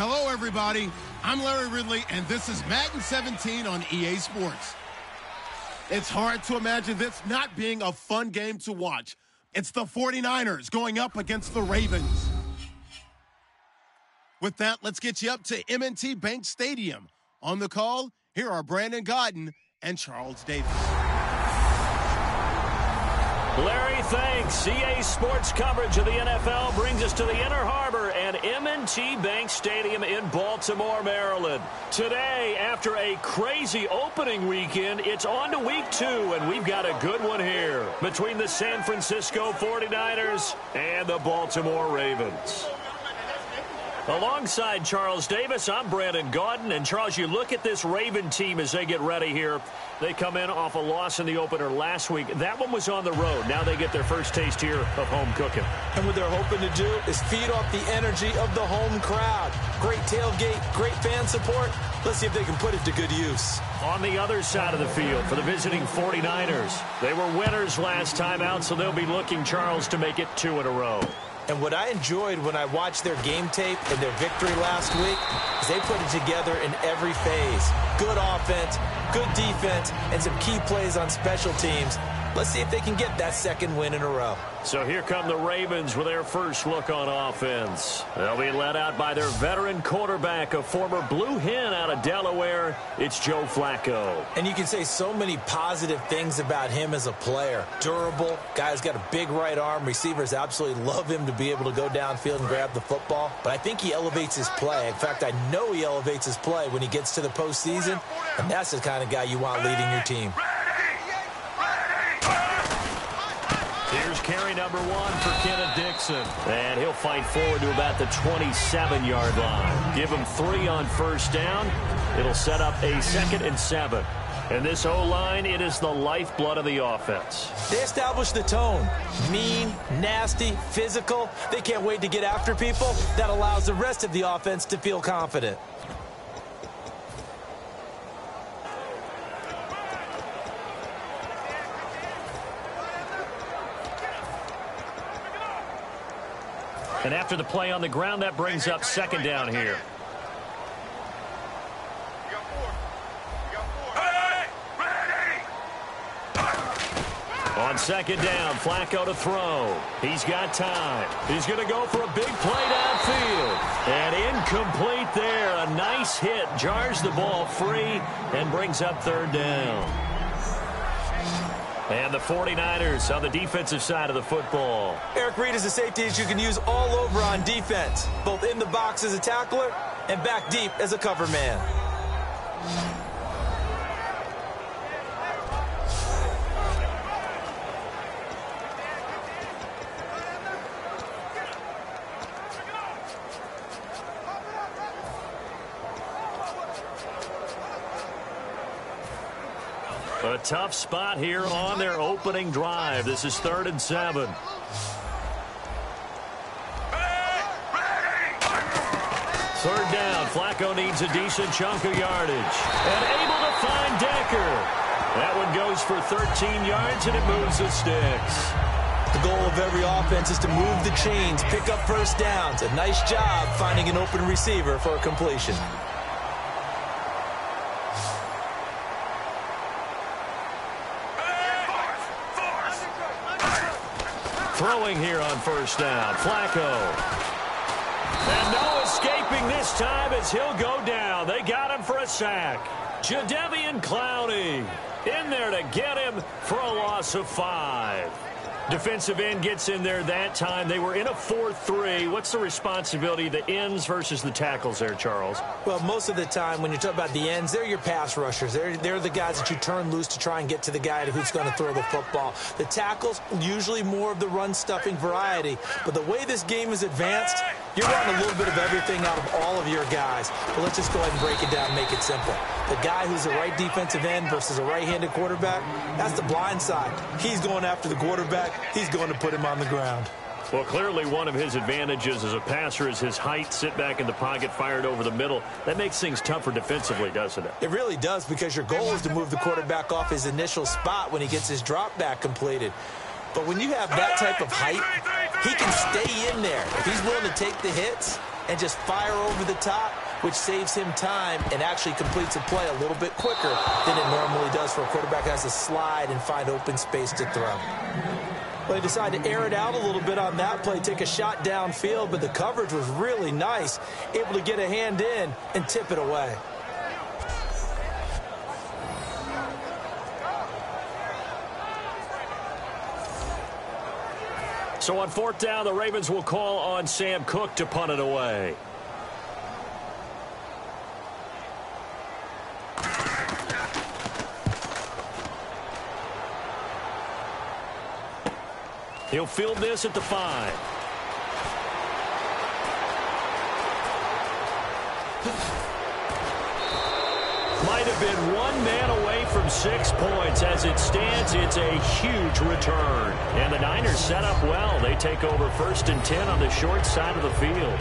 Hello, everybody. I'm Larry Ridley, and this is Madden 17 on EA Sports. It's hard to imagine this not being a fun game to watch. It's the 49ers going up against the Ravens. With that, let's get you up to M&T Bank Stadium. On the call, here are Brandon Gaudin and Charles Davis. Larry, thanks. EA Sports coverage of the NFL brings us to the Inner Harbor and M&T Bank Stadium in Baltimore, Maryland. Today, after a crazy opening weekend, it's on to week 2, and we've got a good one here between the San Francisco 49ers and the Baltimore Ravens. Alongside Charles Davis, I'm Brandon Gaudin. And, Charles, you look at this Raven team as they get ready here. They come in off a loss in the opener last week. That one was on the road. Now they get their first taste here of home cooking. And what they're hoping to do is feed off the energy of the home crowd. Great tailgate, great fan support. Let's see if they can put it to good use. On the other side of the field for the visiting 49ers. They were winners last time out, so they'll be looking, Charles, to make it 2 in a row. And what I enjoyed when I watched their game tape and their victory last week is they put it together in every phase. Good offense, good defense, and some key plays on special teams. Let's see if they can get that second win in a row. So here come the Ravens with their first look on offense. They'll be led out by their veteran quarterback, a former Blue Hen out of Delaware. It's Joe Flacco. And you can say so many positive things about him as a player. Durable, guy's got a big right arm. Receivers absolutely love him to be able to go downfield and grab the football. But I think he elevates his play. In fact, I know he elevates his play when he gets to the postseason. And that's the kind of guy you want leading your team. Here's carry number 1 for Kenneth Dixon. And he'll fight forward to about the 27-yard line. Give him 3 on first down. It'll set up a 2nd and 7. And this O-line, it is the lifeblood of the offense. They establish the tone. Mean, nasty, physical. They can't wait to get after people. That allows the rest of the offense to feel confident. And after the play on the ground, that brings up 2nd down here. On 2nd down, Flacco to throw. He's got time. He's going to go for a big play downfield. And incomplete there. A nice hit. Jars the ball free and brings up 3rd down. And the 49ers on the defensive side of the football. Eric Reid is a safety that you can use all over on defense, both in the box as a tackler and back deep as a cover man. A tough spot here on their opening drive. This is 3rd and 7. 3rd down. Flacco needs a decent chunk of yardage. And able to find Decker. That one goes for 13 yards, and it moves the sticks. The goal of every offense is to move the chains, pick up first downs. A nice job finding an open receiver for a completion. Throwing here on first down. Flacco. And no escaping this time as he'll go down. They got him for a sack. Jadeveon Clowney in there to get him for a loss of 5. Defensive end gets in there that time. They were in a 4-3. What's the responsibility of the ends versus the tackles there, Charles? Well, most of the time when you talk about the ends, they're your pass rushers. They're the guys that you turn loose to try and get to the guy who's going to throw the football. The tackles, usually more of the run-stuffing variety. But the way this game is advanced, you're wanting a little bit of everything out of all of your guys. But let's just go ahead and break it down and make it simple. The guy who's a right defensive end versus a right-handed quarterback, that's the blind side. He's going after the quarterback. He's going to put him on the ground. Well, clearly one of his advantages as a passer is his height, sit back in the pocket, fired over the middle. That makes things tougher defensively, doesn't it? It really does, because your goal is to move the quarterback off his initial spot when he gets his drop back completed. But when you have that type of height, he can stay in there. If he's willing to take the hits, and just fire over the top, which saves him time and actually completes a play a little bit quicker than it normally does for a quarterback who has to slide and find open space to throw. Well, he decided to air it out a little bit on that play, take a shot downfield, but the coverage was really nice, able to get a hand in and tip it away. So on 4th down, the Ravens will call on Sam Cook to punt it away. He'll field this at the 5. Might have been one man away from 6 points. As it stands, it's a huge return. And the Niners set up well. They take over 1st and 10 on the short side of the field.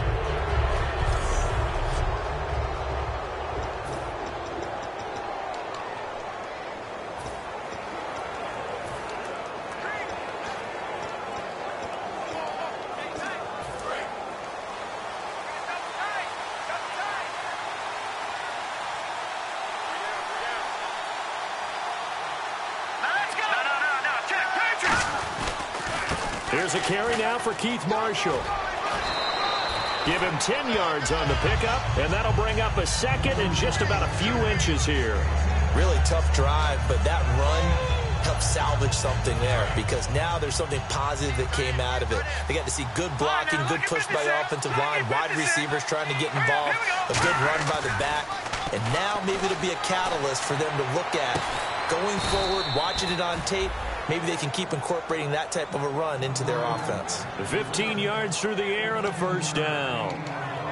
Here's a carry now for Keith Marshall. Give him 10 yards on the pickup, and that'll bring up a second and just about a few inches here. Really tough drive, but that run helped salvage something there because now there's something positive that came out of it. They got to see good blocking, good push by the offensive line, wide receivers trying to get involved, a good run by the back, and now maybe it'll be a catalyst for them to look at going forward, watching it on tape. Maybe they can keep incorporating that type of a run into their offense. 15 yards through the air on a 1st down.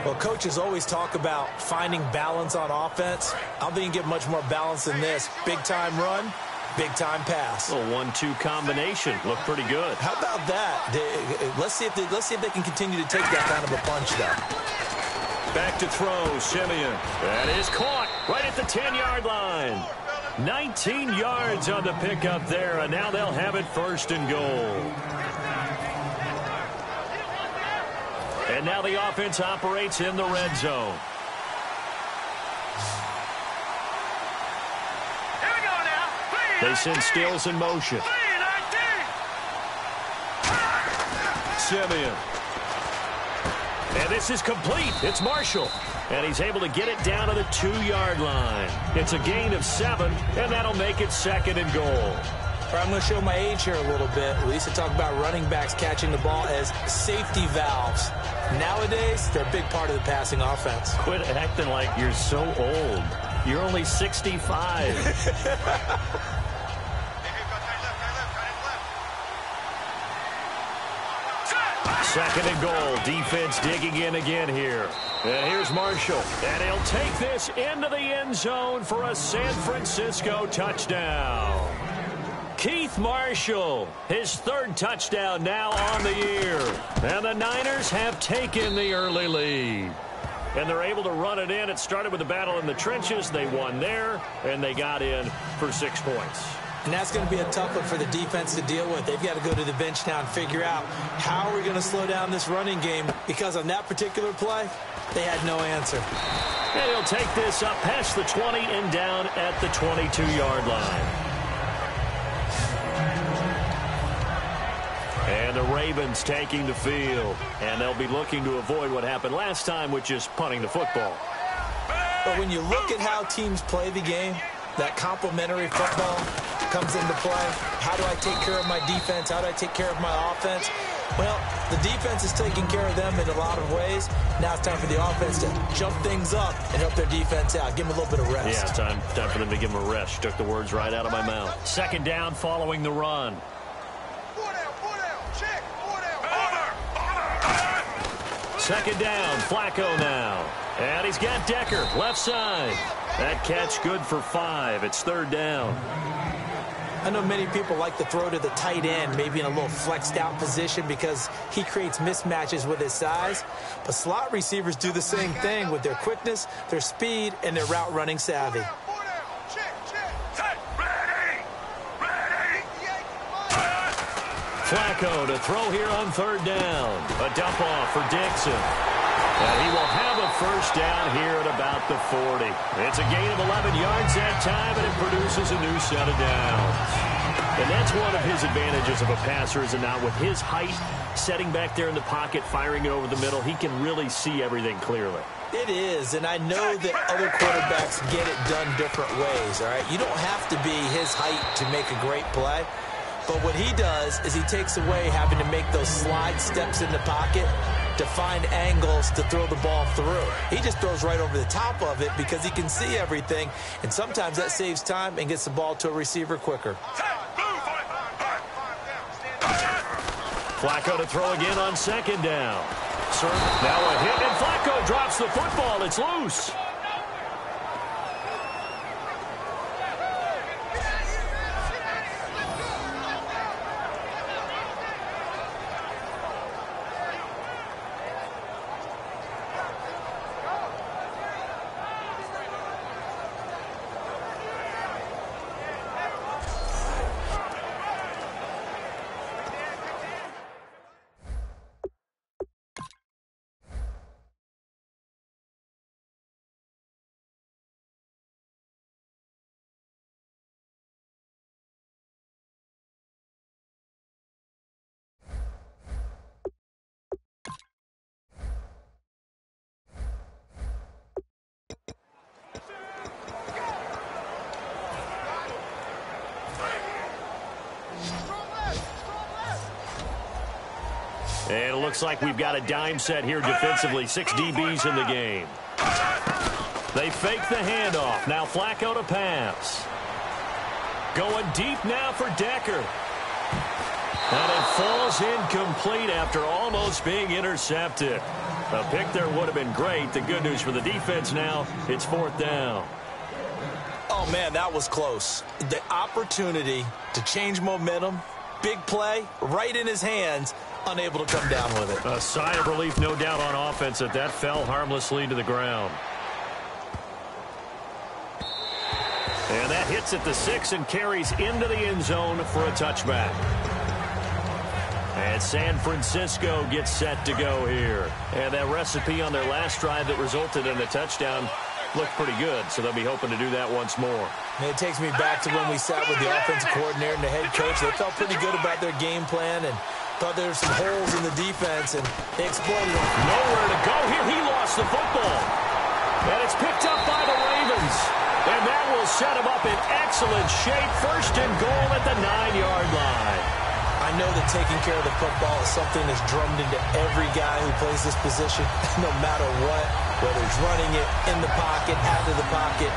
Well, coaches always talk about finding balance on offense. I don't think you can get much more balance than this. Big-time run, big-time pass. A 1-2 combination. Looked pretty good. How about that? Let's see if they can continue to take that kind of a punch, though. Back to throw, Simeon. That is caught right at the 10-yard line. 19 yards on the pickup there, and now they'll have it 1st and goal. And now the offense operates in the red zone. Here we go now. They send Stills in motion. Simeon. And this is complete. It's Marshall. And he's able to get it down to the 2-yard line. It's a gain of 7, and that'll make it 2nd and goal. I'm going to show my age here a little bit. We used to talk about running backs catching the ball as safety valves. Nowadays, they're a big part of the passing offense. Quit acting like you're so old. You're only 65. 2nd and goal. Defense digging in again here. And here's Marshall. And he'll take this into the end zone for a San Francisco touchdown. Keith Marshall, his 3rd touchdown now on the year. And the Niners have taken the early lead. And they're able to run it in. It started with a battle in the trenches. They won there, and they got in for 6 points. And that's going to be a tough one for the defense to deal with. They've got to go to the bench now and figure out how are we going to slow down this running game, because on that particular play, they had no answer. And he'll take this up past the 20 and down at the 22-yard line. And the Ravens taking the field. And they'll be looking to avoid what happened last time, which is punting the football. But when you look at how teams play the game, that complementary football comes into play. How do I take care of my defense? How do I take care of my offense? Well, the defense is taking care of them in a lot of ways. Now it's time for the offense to jump things up and help their defense out. Give them a little bit of rest. Yeah, time for them to give them a rest. You took the words right out of my mouth. 2nd down following the run. 2nd down, Flacco now. And he's got Decker, left side. That catch good for 5. It's 3rd down. I know many people like to throw to the tight end, maybe in a little flexed out position because he creates mismatches with his size. But slot receivers do the same thing with their quickness, their speed, and their route running savvy. Flacco to throw here on 3rd down. A dump off for Dixon. And he will have a first down here at about the 40. It's a gain of 11 yards that time, and it produces a new set of downs. And that's one of his advantages of a passer, is it not? With his height, setting back there in the pocket, firing it over the middle, he can really see everything clearly. It is, and I know that other quarterbacks get it done different ways, all right? You don't have to be his height to make a great play, but what he does is he takes away having to make those slide steps in the pocket to find angles to throw the ball through. He just throws right over the top of it because he can see everything, and sometimes that saves time and gets the ball to a receiver quicker. Flacco to throw again on second down. Now a hit, and Flacco drops the football. It's loose. And it looks like we've got a dime set here defensively. 6 DBs in the game. They fake the handoff. Now Flacco to pass. Going deep now for Decker. And it falls incomplete after almost being intercepted. A pick there would have been great. The good news for the defense now, it's 4th down. Oh, man, that was close. The opportunity to change momentum, big play, right in his hands, unable to come down with it. A sigh of relief, no doubt, on offense that fell harmlessly to the ground. And that hits at the 6 and carries into the end zone for a touchback. And San Francisco gets set to go here. And that recipe on their last drive that resulted in a touchdown looked pretty good, so they'll be hoping to do that once more. And it takes me back to when we sat with the offensive coordinator and the head coach. They felt pretty good about their game plan and thought there were some holes in the defense, and they exploited them. Nowhere to go here. He lost the football. And it's picked up by the Ravens. And that will set him up in excellent shape. 1st and goal at the 9-yard line. I know that taking care of the football is something that's drummed into every guy who plays this position, no matter what, whether he's running it, in the pocket, out of the pocket.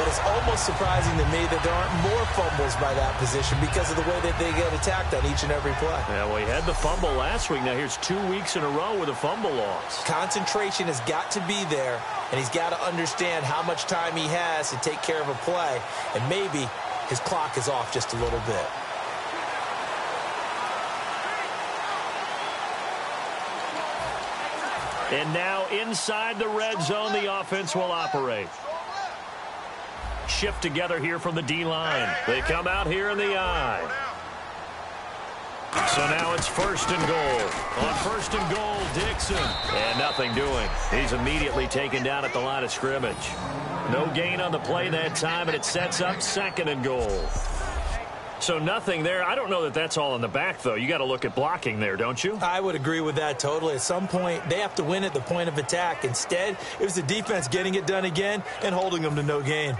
But it's almost surprising to me that there aren't more fumbles by that position because of the way that they get attacked on each and every play. Yeah, well, he had the fumble last week. Now here's 2 weeks in a row with a fumble loss. Concentration has got to be there, and he's got to understand how much time he has to take care of a play, and maybe his clock is off just a little bit. And now inside the red zone, the offense will operate. Shift together here from the D-line. They come out here in the I. So now it's 1st and goal. On 1st and goal, Dixon. And nothing doing. He's immediately taken down at the line of scrimmage. No gain on the play that time, and it sets up 2nd and goal. So nothing there. I don't know that that's all in the back, though. You got to look at blocking there, don't you? I would agree with that totally. At some point, they have to win at the point of attack. Instead, it was the defense getting it done again and holding them to no gain.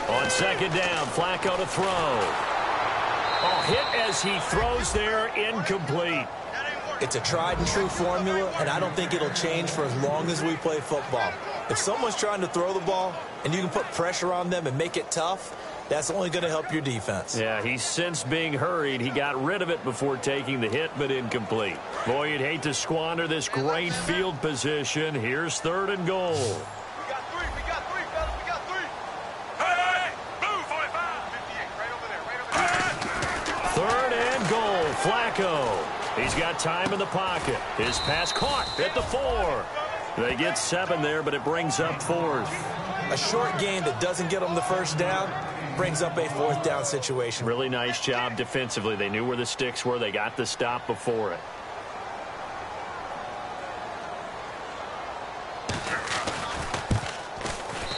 On 2nd down, Flacco to throw. Oh, hit as he throws there, incomplete. It's a tried-and-true formula, and I don't think it'll change for as long as we play football. If someone's trying to throw the ball and you can put pressure on them and make it tough, that's only going to help your defense. Yeah, he's since being hurried. He got rid of it before taking the hit, but incomplete. Boy, you'd hate to squander this great field position. Here's 3rd and goal. We got three, fellas, we got 3. Hey, move, 45. 58, right over there, 3rd and goal, Flacco. He's got time in the pocket. His pass caught at the 4. They get 7 there, but it brings up 4th. A short game that doesn't get them the first down brings up a 4th down situation. Really nice job defensively. They knew where the sticks were. They got the stop before it.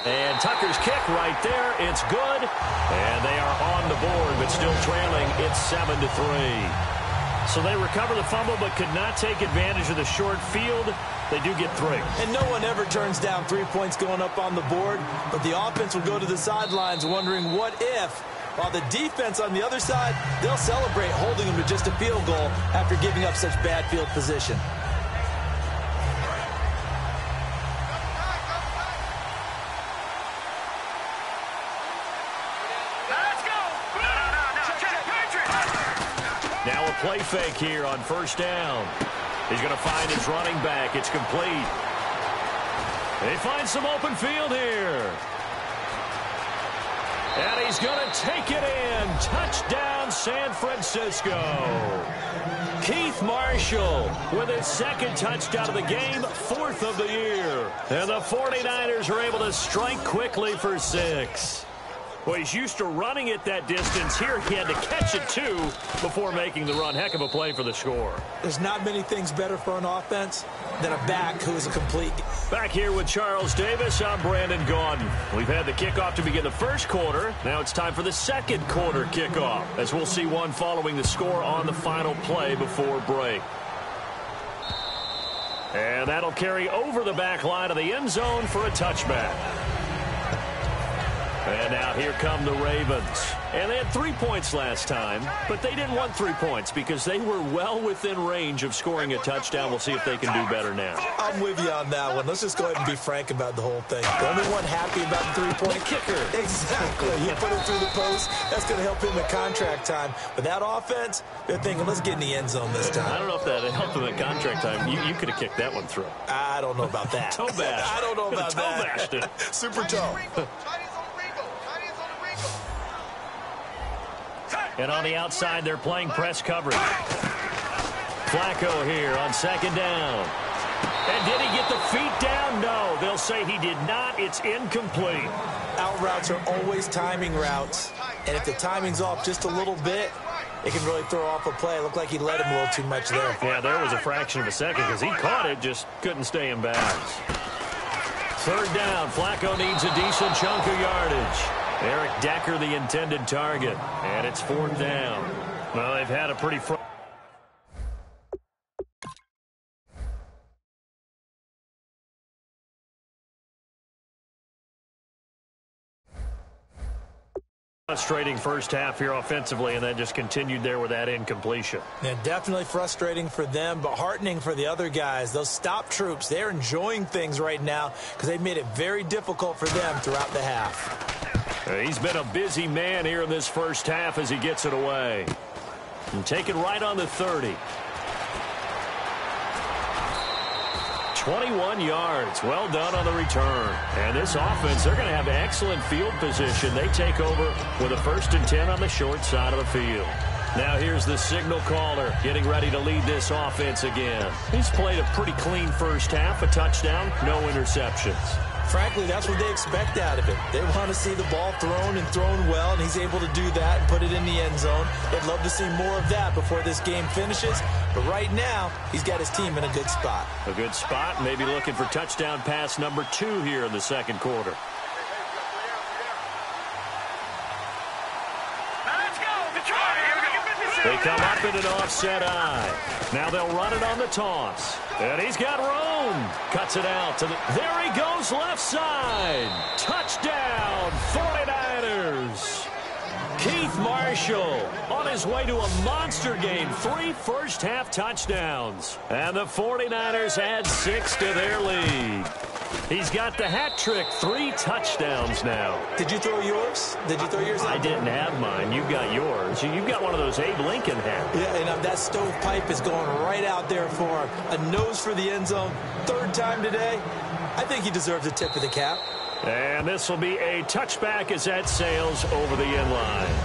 And Tucker's kick right there. It's good. And they are on the board, but still trailing. It's 7-3. So they recover the fumble, but could not take advantage of the short field. They do get 3. And no one ever turns down 3 points going up on the board, but the offense will go to the sidelines wondering what if, while the defense on the other side, they'll celebrate holding them to just a field goal after giving up such bad field position. Now a play fake here on first down. He's going to find his running back. It's complete. They find some open field here. And he's going to take it in. Touchdown, San Francisco. Keith Marshall with his 2nd touchdown of the game, 4th of the year. And the 49ers are able to strike quickly for 6. Well, he's used to running it that distance. Here he had to catch it, too, before making the run. Heck of a play for the score. There's not many things better for an offense than a back who is a complete. Back here with Charles Davis, I'm Brandon Gaudin. We've had the kickoff to begin the first quarter. Now it's time for the second quarter kickoff, as we'll see one following the score on the final play before break. And that'll carry over the back line of the end zone for a touchback. And now here come the Ravens. And they had 3 points last time, but they didn't want 3 points because they were well within range of scoring a touchdown. We'll see if they can do better now. I'm with you on that one. Let's just go ahead and be frank about the whole thing. The only one happy about the 3-point kicker. Exactly. He put it through the post. That's going to help him at contract time. But that offense, they're thinking, let's get in the end zone this time. I don't know if that helped him at contract time. You could have kicked that one through. I don't know about that. Toe bash. I don't know about toe that. Bashed it. Super toe. And on the outside, they're playing press coverage. Flacco here on 2nd down. And did he get the feet down? No, they'll say he did not. It's incomplete. Out routes are always timing routes. And if the timing's off just a little bit, it can really throw off a play. It looked like he led him a little too much there. Yeah, there was a fraction of a second because he caught it, just couldn't stay in bounds. 3rd down. Flacco needs a decent chunk of yardage. Eric Decker, the intended target. And it's 4th down. Well, they've had a pretty frustrating first half here offensively, and then just continued there with that incompletion. Yeah, definitely frustrating for them, but heartening for the other guys. Those stop troops, they're enjoying things right now because they've made it very difficult for them throughout the half. He's been a busy man here in this first half as he gets it away. And take it right on the 30. 21 yards. Well done on the return. And this offense, they're going to have excellent field position. They take over with a 1st and 10 on the short side of the field. Now here's the signal caller getting ready to lead this offense again. He's played a pretty clean first half, a touchdown, no interceptions. Frankly, that's what they expect out of it. They want to see the ball thrown and thrown well, and he's able to do that and put it in the end zone. They'd love to see more of that before this game finishes. But right now, he's got his team in a good spot. A good spot, maybe looking for touchdown pass number 2 here in the second quarter. They come up in an offset eye. Now they'll run it on the toss. And he's got room. Cuts it out to the... There he goes, left side. Touchdown, 49ers. Keith Marshall on his way to a monster game. 3 first-half touchdowns. And the 49ers add 6 to their lead. He's got the hat trick, 3 touchdowns now. Did you throw yours? Did you throw yours? I didn't have mine. You got yours. You've got one of those Abe Lincoln hats. Yeah, and that stovepipe is going right out there for him. A nose for the end zone. 3rd time today. I think he deserves a tip of the cap. And this will be a touchback as that sails over the end line.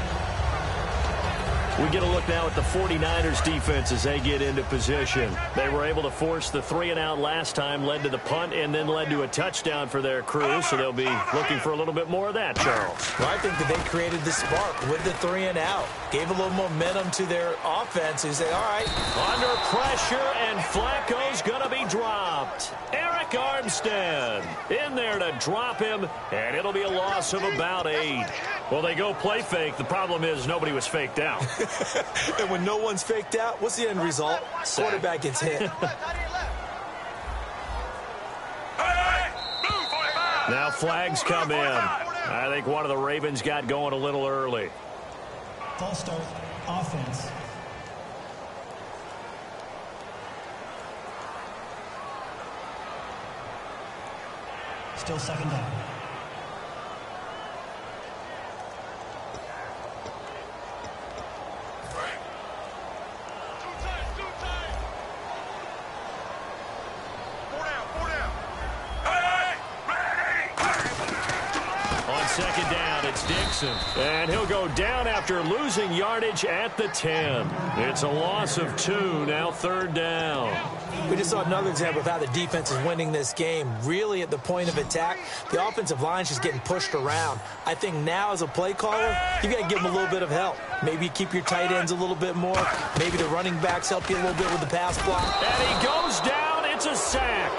We get a look now at the 49ers defense as they get into position. They were able to force the 3-and-out last time, led to the punt, and then led to a touchdown for their crew, so they'll be looking for a little bit more of that, Charles. Well, I think that they created the spark with the 3-and-out, gave a little momentum to their offense, who said, all right. Under pressure, and Flacco's going to be dropped. Eric Armstead in there to drop him, and it'll be a loss of about 8. Well, they go play fake. The problem is nobody was faked out. And when no one's faked out, what's the end result? Quarterback gets hit. Now flags come in. I think one of the Ravens got going a little early. False start, offense. Still second down. Second down, it's Dixon. And he'll go down after losing yardage at the 10. It's a loss of 2, now third down. We just saw another example of how the defense is winning this game. Really at the point of attack, the offensive line's just getting pushed around. I think now as a play caller, you got to give them a little bit of help. Maybe keep your tight ends a little bit more. Maybe the running backs help you a little bit with the pass block. And he goes down. It's a sack.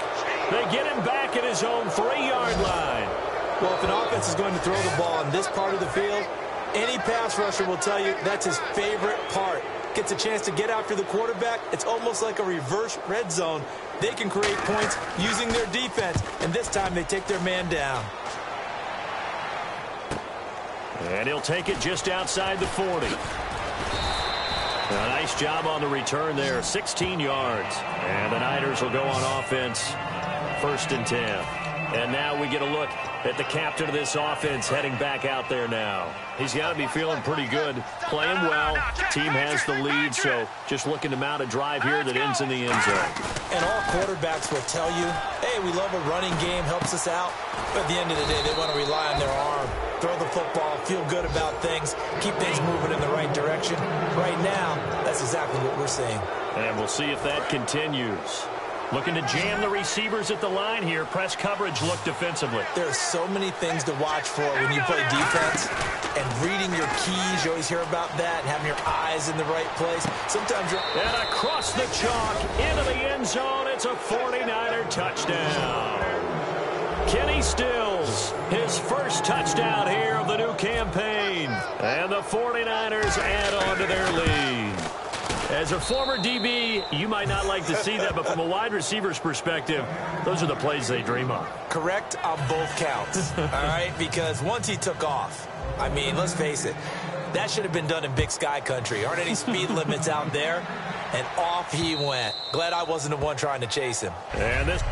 They get him back at his own 3-yard line. Well, if an offense is going to throw the ball in this part of the field, any pass rusher will tell you that's his favorite part. Gets a chance to get after the quarterback. It's almost like a reverse red zone. They can create points using their defense, and this time they take their man down. And he'll take it just outside the 40. A nice job on the return there, 16 yards. And the Niners will go on offense, 1st and 10. And now we get a look at the captain of this offense heading back out there now. He's got to be feeling pretty good, playing well. Team has the lead, so just looking to mount a drive here that ends in the end zone. And all quarterbacks will tell you, hey, we love a running game, helps us out. But at the end of the day, they want to rely on their arm. Throw the football, feel good about things, keep things moving in the right direction. Right now, that's exactly what we're seeing. And we'll see if that continues. Looking to jam the receivers at the line here. Press coverage look defensively. There are so many things to watch for when you play defense. And reading your keys, you always hear about that. And having your eyes in the right place. Sometimes you're... And across the chalk, into the end zone. It's a 49er touchdown. Kenny Stills, his first touchdown here of the new campaign. And the 49ers add on to their lead. As a former DB, you might not like to see that, but from a wide receiver's perspective, those are the plays they dream of. Correct on both counts, all right? Because once he took off, I mean, let's face it, that should have been done in Big Sky country. Aren't any speed limits out there? And off he went. Glad I wasn't the one trying to chase him. And this...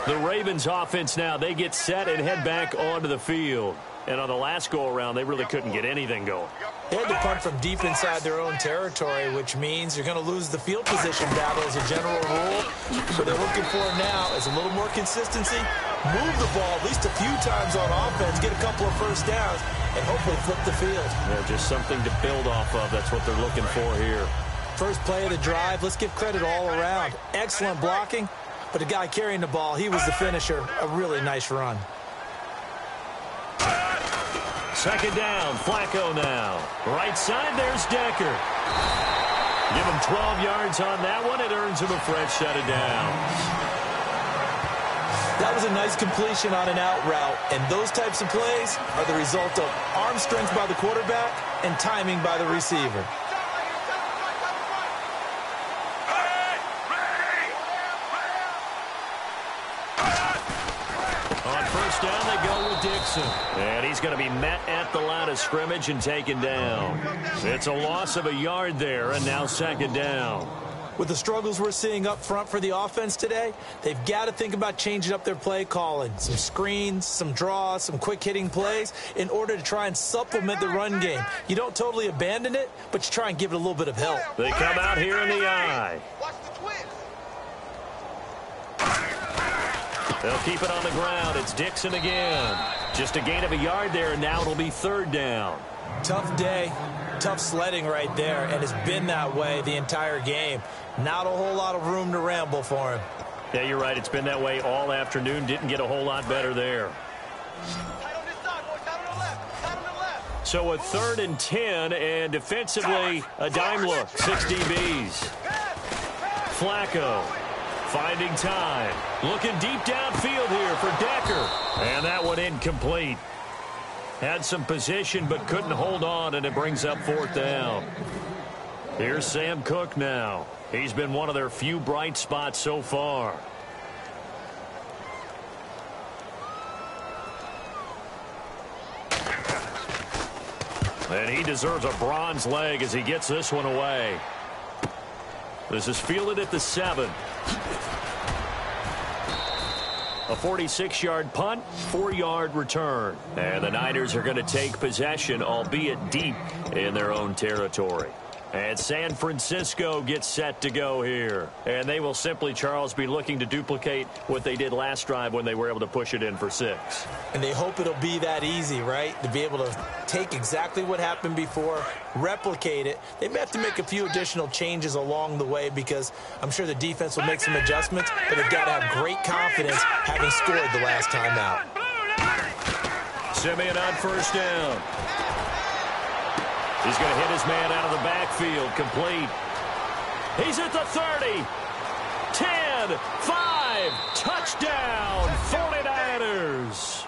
The Ravens offense now, they get set and head back onto the field. And on the last go-around, they really couldn't get anything going. They had to punt from deep inside their own territory, which means you're going to lose the field position battle as a general rule. What they're looking for now is a little more consistency, move the ball at least a few times on offense, get a couple of first downs, and hopefully flip the field. Yeah, just something to build off of. That's what they're looking for here. First play of the drive, let's give credit all around. Excellent blocking. But the guy carrying the ball, he was the finisher. A really nice run. Second down, Flacco now. Right side, there's Decker. Give him 12 yards on that one. It earns him a fresh set of downs. That was a nice completion on an out route. And those types of plays are the result of arm strength by the quarterback and timing by the receiver. Down they go with Dixon. And he's going to be met at the line of scrimmage and taken down. It's a loss of a yard there, and now second down. With the struggles we're seeing up front for the offense today, they've got to think about changing up their play calling. Some screens, some draws, some quick-hitting plays in order to try and supplement the run game. You don't totally abandon it, but you try and give it a little bit of help. They come out here in the eye. They'll keep it on the ground. It's Dixon again. Just a gain of a yard there, and now it'll be third down. Tough day, tough sledding right there, and it's been that way the entire game. Not a whole lot of room to ramble for him. Yeah, you're right. It's been that way all afternoon. Didn't get a whole lot better there. So a 3rd and 10, and defensively, a dime look. 6 DBs. Flacco finding time. Looking deep downfield here for Decker. And that one incomplete. Had some position but couldn't hold on, and it brings up 4th down. Here's Sam Cook now. He's been one of their few bright spots so far. And he deserves a bronze leg as he gets this one away. This is fielded at the 7. A 46-yard punt, 4-yard return. And the Niners are going to take possession, albeit deep in their own territory. And San Francisco gets set to go here. And they will simply, Charles, be looking to duplicate what they did last drive when they were able to push it in for 6. And they hope it'll be that easy, right? To be able to take exactly what happened before, replicate it. They may have to make a few additional changes along the way because I'm sure the defense will make some adjustments, but they've got to have great confidence having scored the last time out. Simeon on first down. He's going to hit his man out of the backfield. Complete. He's at the 30. 10, 5, touchdown, 49ers.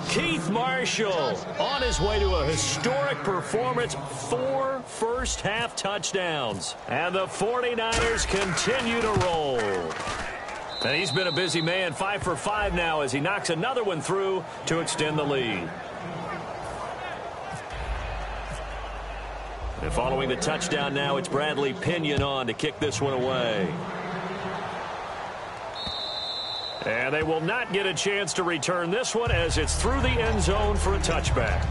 Keith Marshall on his way to a historic performance, 4 first-half touchdowns. And the 49ers continue to roll. And he's been a busy man, 5 for 5 now as he knocks another one through to extend the lead. And following the touchdown now, it's Bradley Pinion on to kick this one away. And they will not get a chance to return this one as it's through the end zone for a touchback.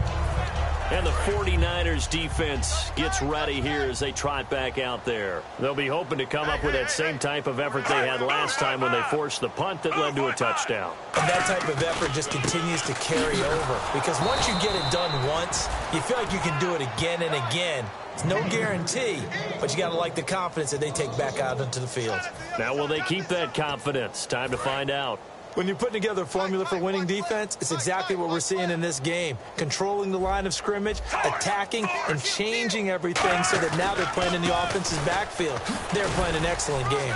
And the 49ers defense gets ready here as they trot back out there. They'll be hoping to come up with that same type of effort they had last time when they forced the punt that led to a touchdown. And that type of effort just continues to carry over because once you get it done once, you feel like you can do it again and again. It's no guarantee, but you got to like the confidence that they take back out into the field. Now, will they keep that confidence? Time to find out. When you're putting together a formula for winning defense, it's exactly what we're seeing in this game. Controlling the line of scrimmage, attacking, and changing everything so that now they're playing in the offense's backfield. They're playing an excellent game.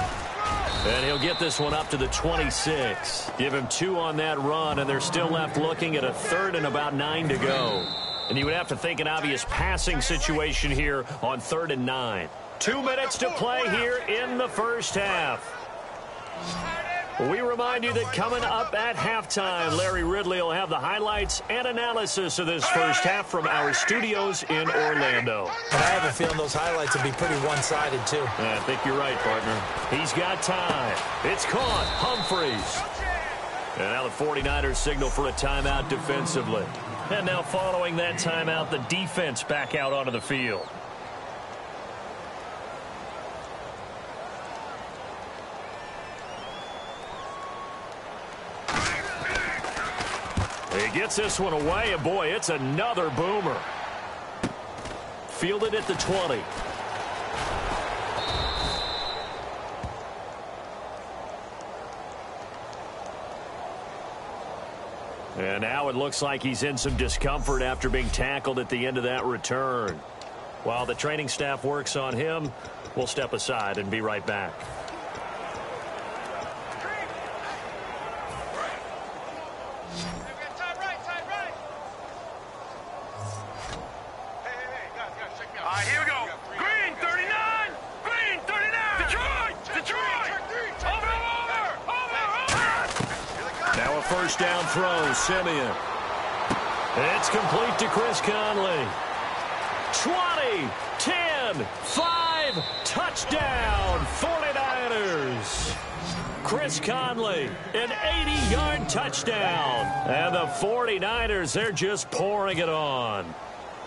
And he'll get this one up to the 26. Give him 2 on that run, and they're still left looking at a 3rd and about 9 to go. And you would have to think an obvious passing situation here on 3rd and 9. 2 minutes to play here in the first half. We remind you that coming up at halftime, Larry Ridley will have the highlights and analysis of this first half from our studios in Orlando. And I have a feeling those highlights will be pretty one-sided, too. I think you're right, partner. He's got time. It's caught. Humphreys. And now the 49ers signal for a timeout defensively. And now following that timeout, the defense back out onto the field. He gets this one away, and boy, it's another boomer. Fielded at the 20. And now it looks like he's in some discomfort after being tackled at the end of that return. While the training staff works on him, we'll step aside and be right back. First down throw, Simeon. It's complete to Chris Conley. 20, 10, 5, touchdown, 49ers. Chris Conley, an 80-yard touchdown. And the 49ers, they're just pouring it on.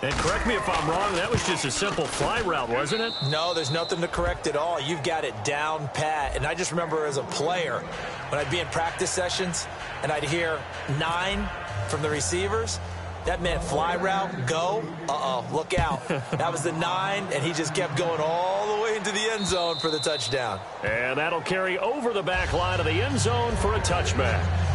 And correct me if I'm wrong, that was just a simple fly route, wasn't it? No, there's nothing to correct at all. You've got it down pat. And I just remember as a player, when I'd be in practice sessions and I'd hear 9 from the receivers, that meant fly route, go, look out. That was the 9, and he just kept going all the way into the end zone for the touchdown. And that'll carry over the back line of the end zone for a touchback.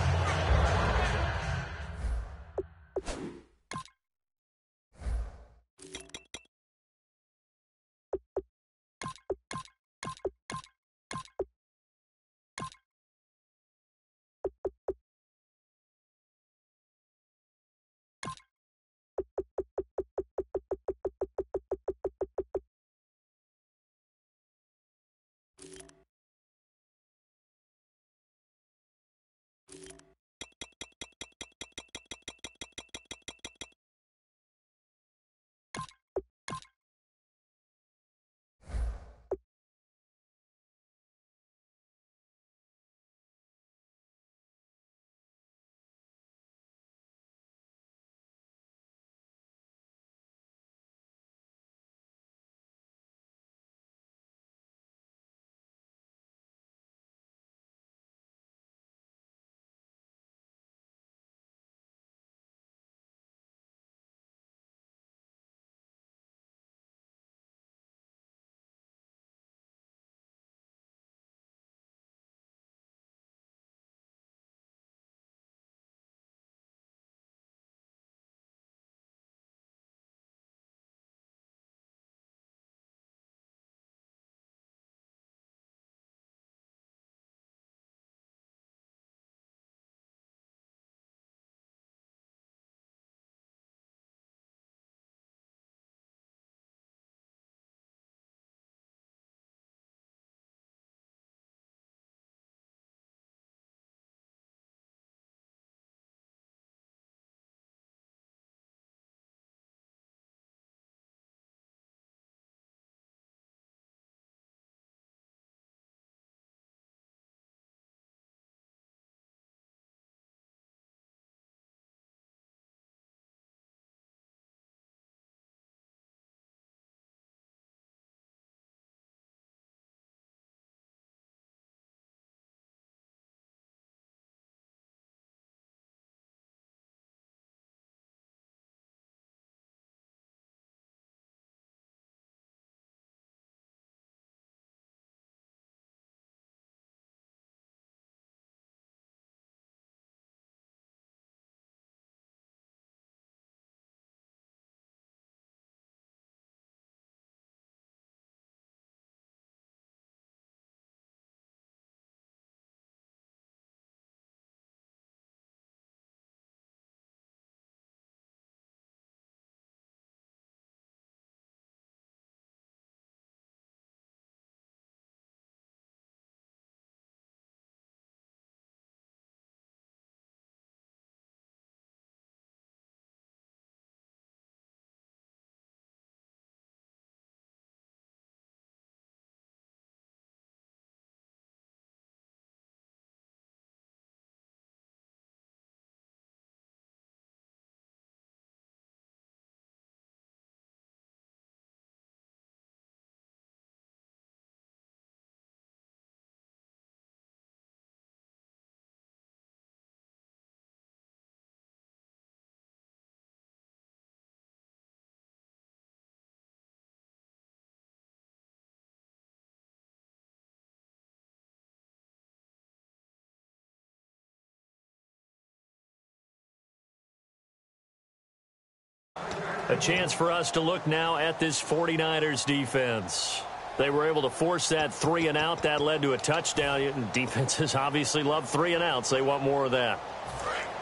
A chance for us to look now at this 49ers defense. They were able to force that 3 and out. That led to a touchdown. Defenses obviously love 3 and outs. They want more of that.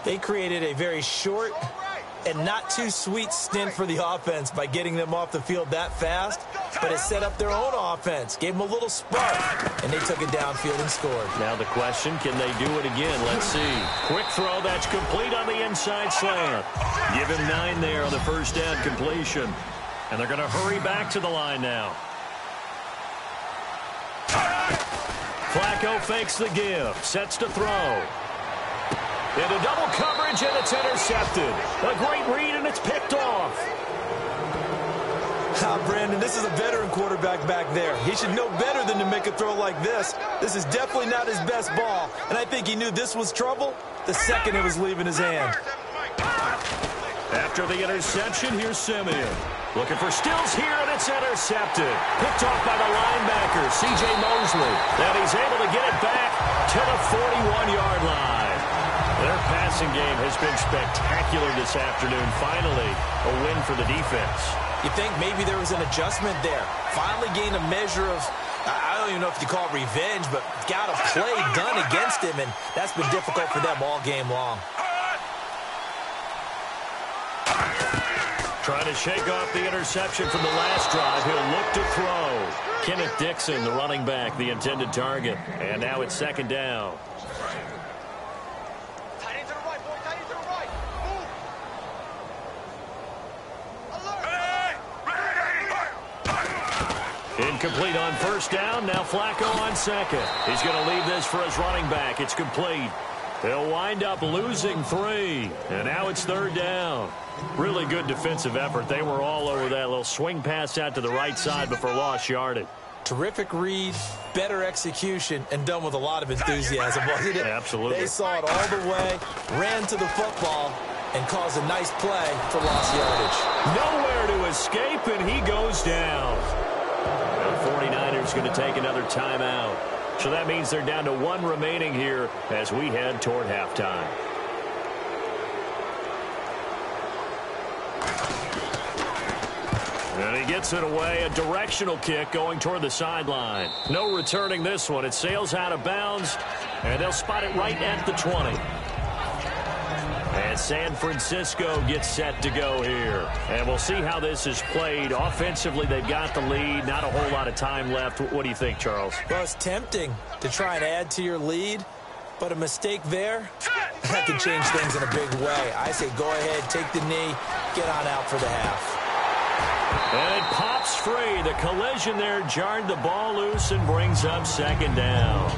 They created a very short and not too sweet stint for the offense by getting them off the field that fast, but it set up their own offense, gave them a little spark, and they took it downfield and scored. Now the question, can they do it again? Let's see. Quick throw, that's complete on the inside slant. Give him 9 there on the first down completion. And they're going to hurry back to the line now. Flacco fakes the give, sets to throw. Into double coverage, and it's intercepted. A great read, and it's picked off. Brandon, this is a veteran quarterback back there. He should know better than to make a throw like this. This is definitely not his best ball, and I think he knew this was trouble the second it was leaving his hand. After the interception, here's Simeon. Looking for Stills here, and it's intercepted. Picked off by the linebacker, C.J. Mosley. And he's able to get it back to the 41-yard line. Their passing game has been spectacular this afternoon. Finally, a win for the defense. You think maybe there was an adjustment there. Finally gained a measure of, I don't even know if you call it revenge, but got a play done against him, and that's been difficult for them all game long. Trying to shake off the interception from the last drive. He'll look to throw. Kenneth Dixon, the running back, the intended target. And now it's second down. Tight end to the right, boy. Tight end to the right. Move. Alert. Incomplete on first down. Now Flacco on second. He's going to leave this for his running back. It's complete. They'll wind up losing 3. And now it's third down. Really good defensive effort. They were all over that little swing pass out to the right side before lost yardage. Terrific read, better execution, and done with a lot of enthusiasm, wasn't it? Absolutely. They saw it all the way, ran to the football, and caused a nice play for lost yardage. Nowhere to escape, and he goes down. The 49ers going to take another timeout. So that means they're down to 1 remaining here as we head toward halftime. And he gets it away, a directional kick going toward the sideline. No returning this one. It sails out of bounds, and they'll spot it right at the 20. And San Francisco gets set to go here. And we'll see how this is played. Offensively, they've got the lead. Not a whole lot of time left. What do you think, Charles? Well, it's tempting to try and add to your lead, but a mistake there, that could change things in a big way. I say go ahead, take the knee, get on out for the half. And it pops free. The collision there jarred the ball loose and brings up second down.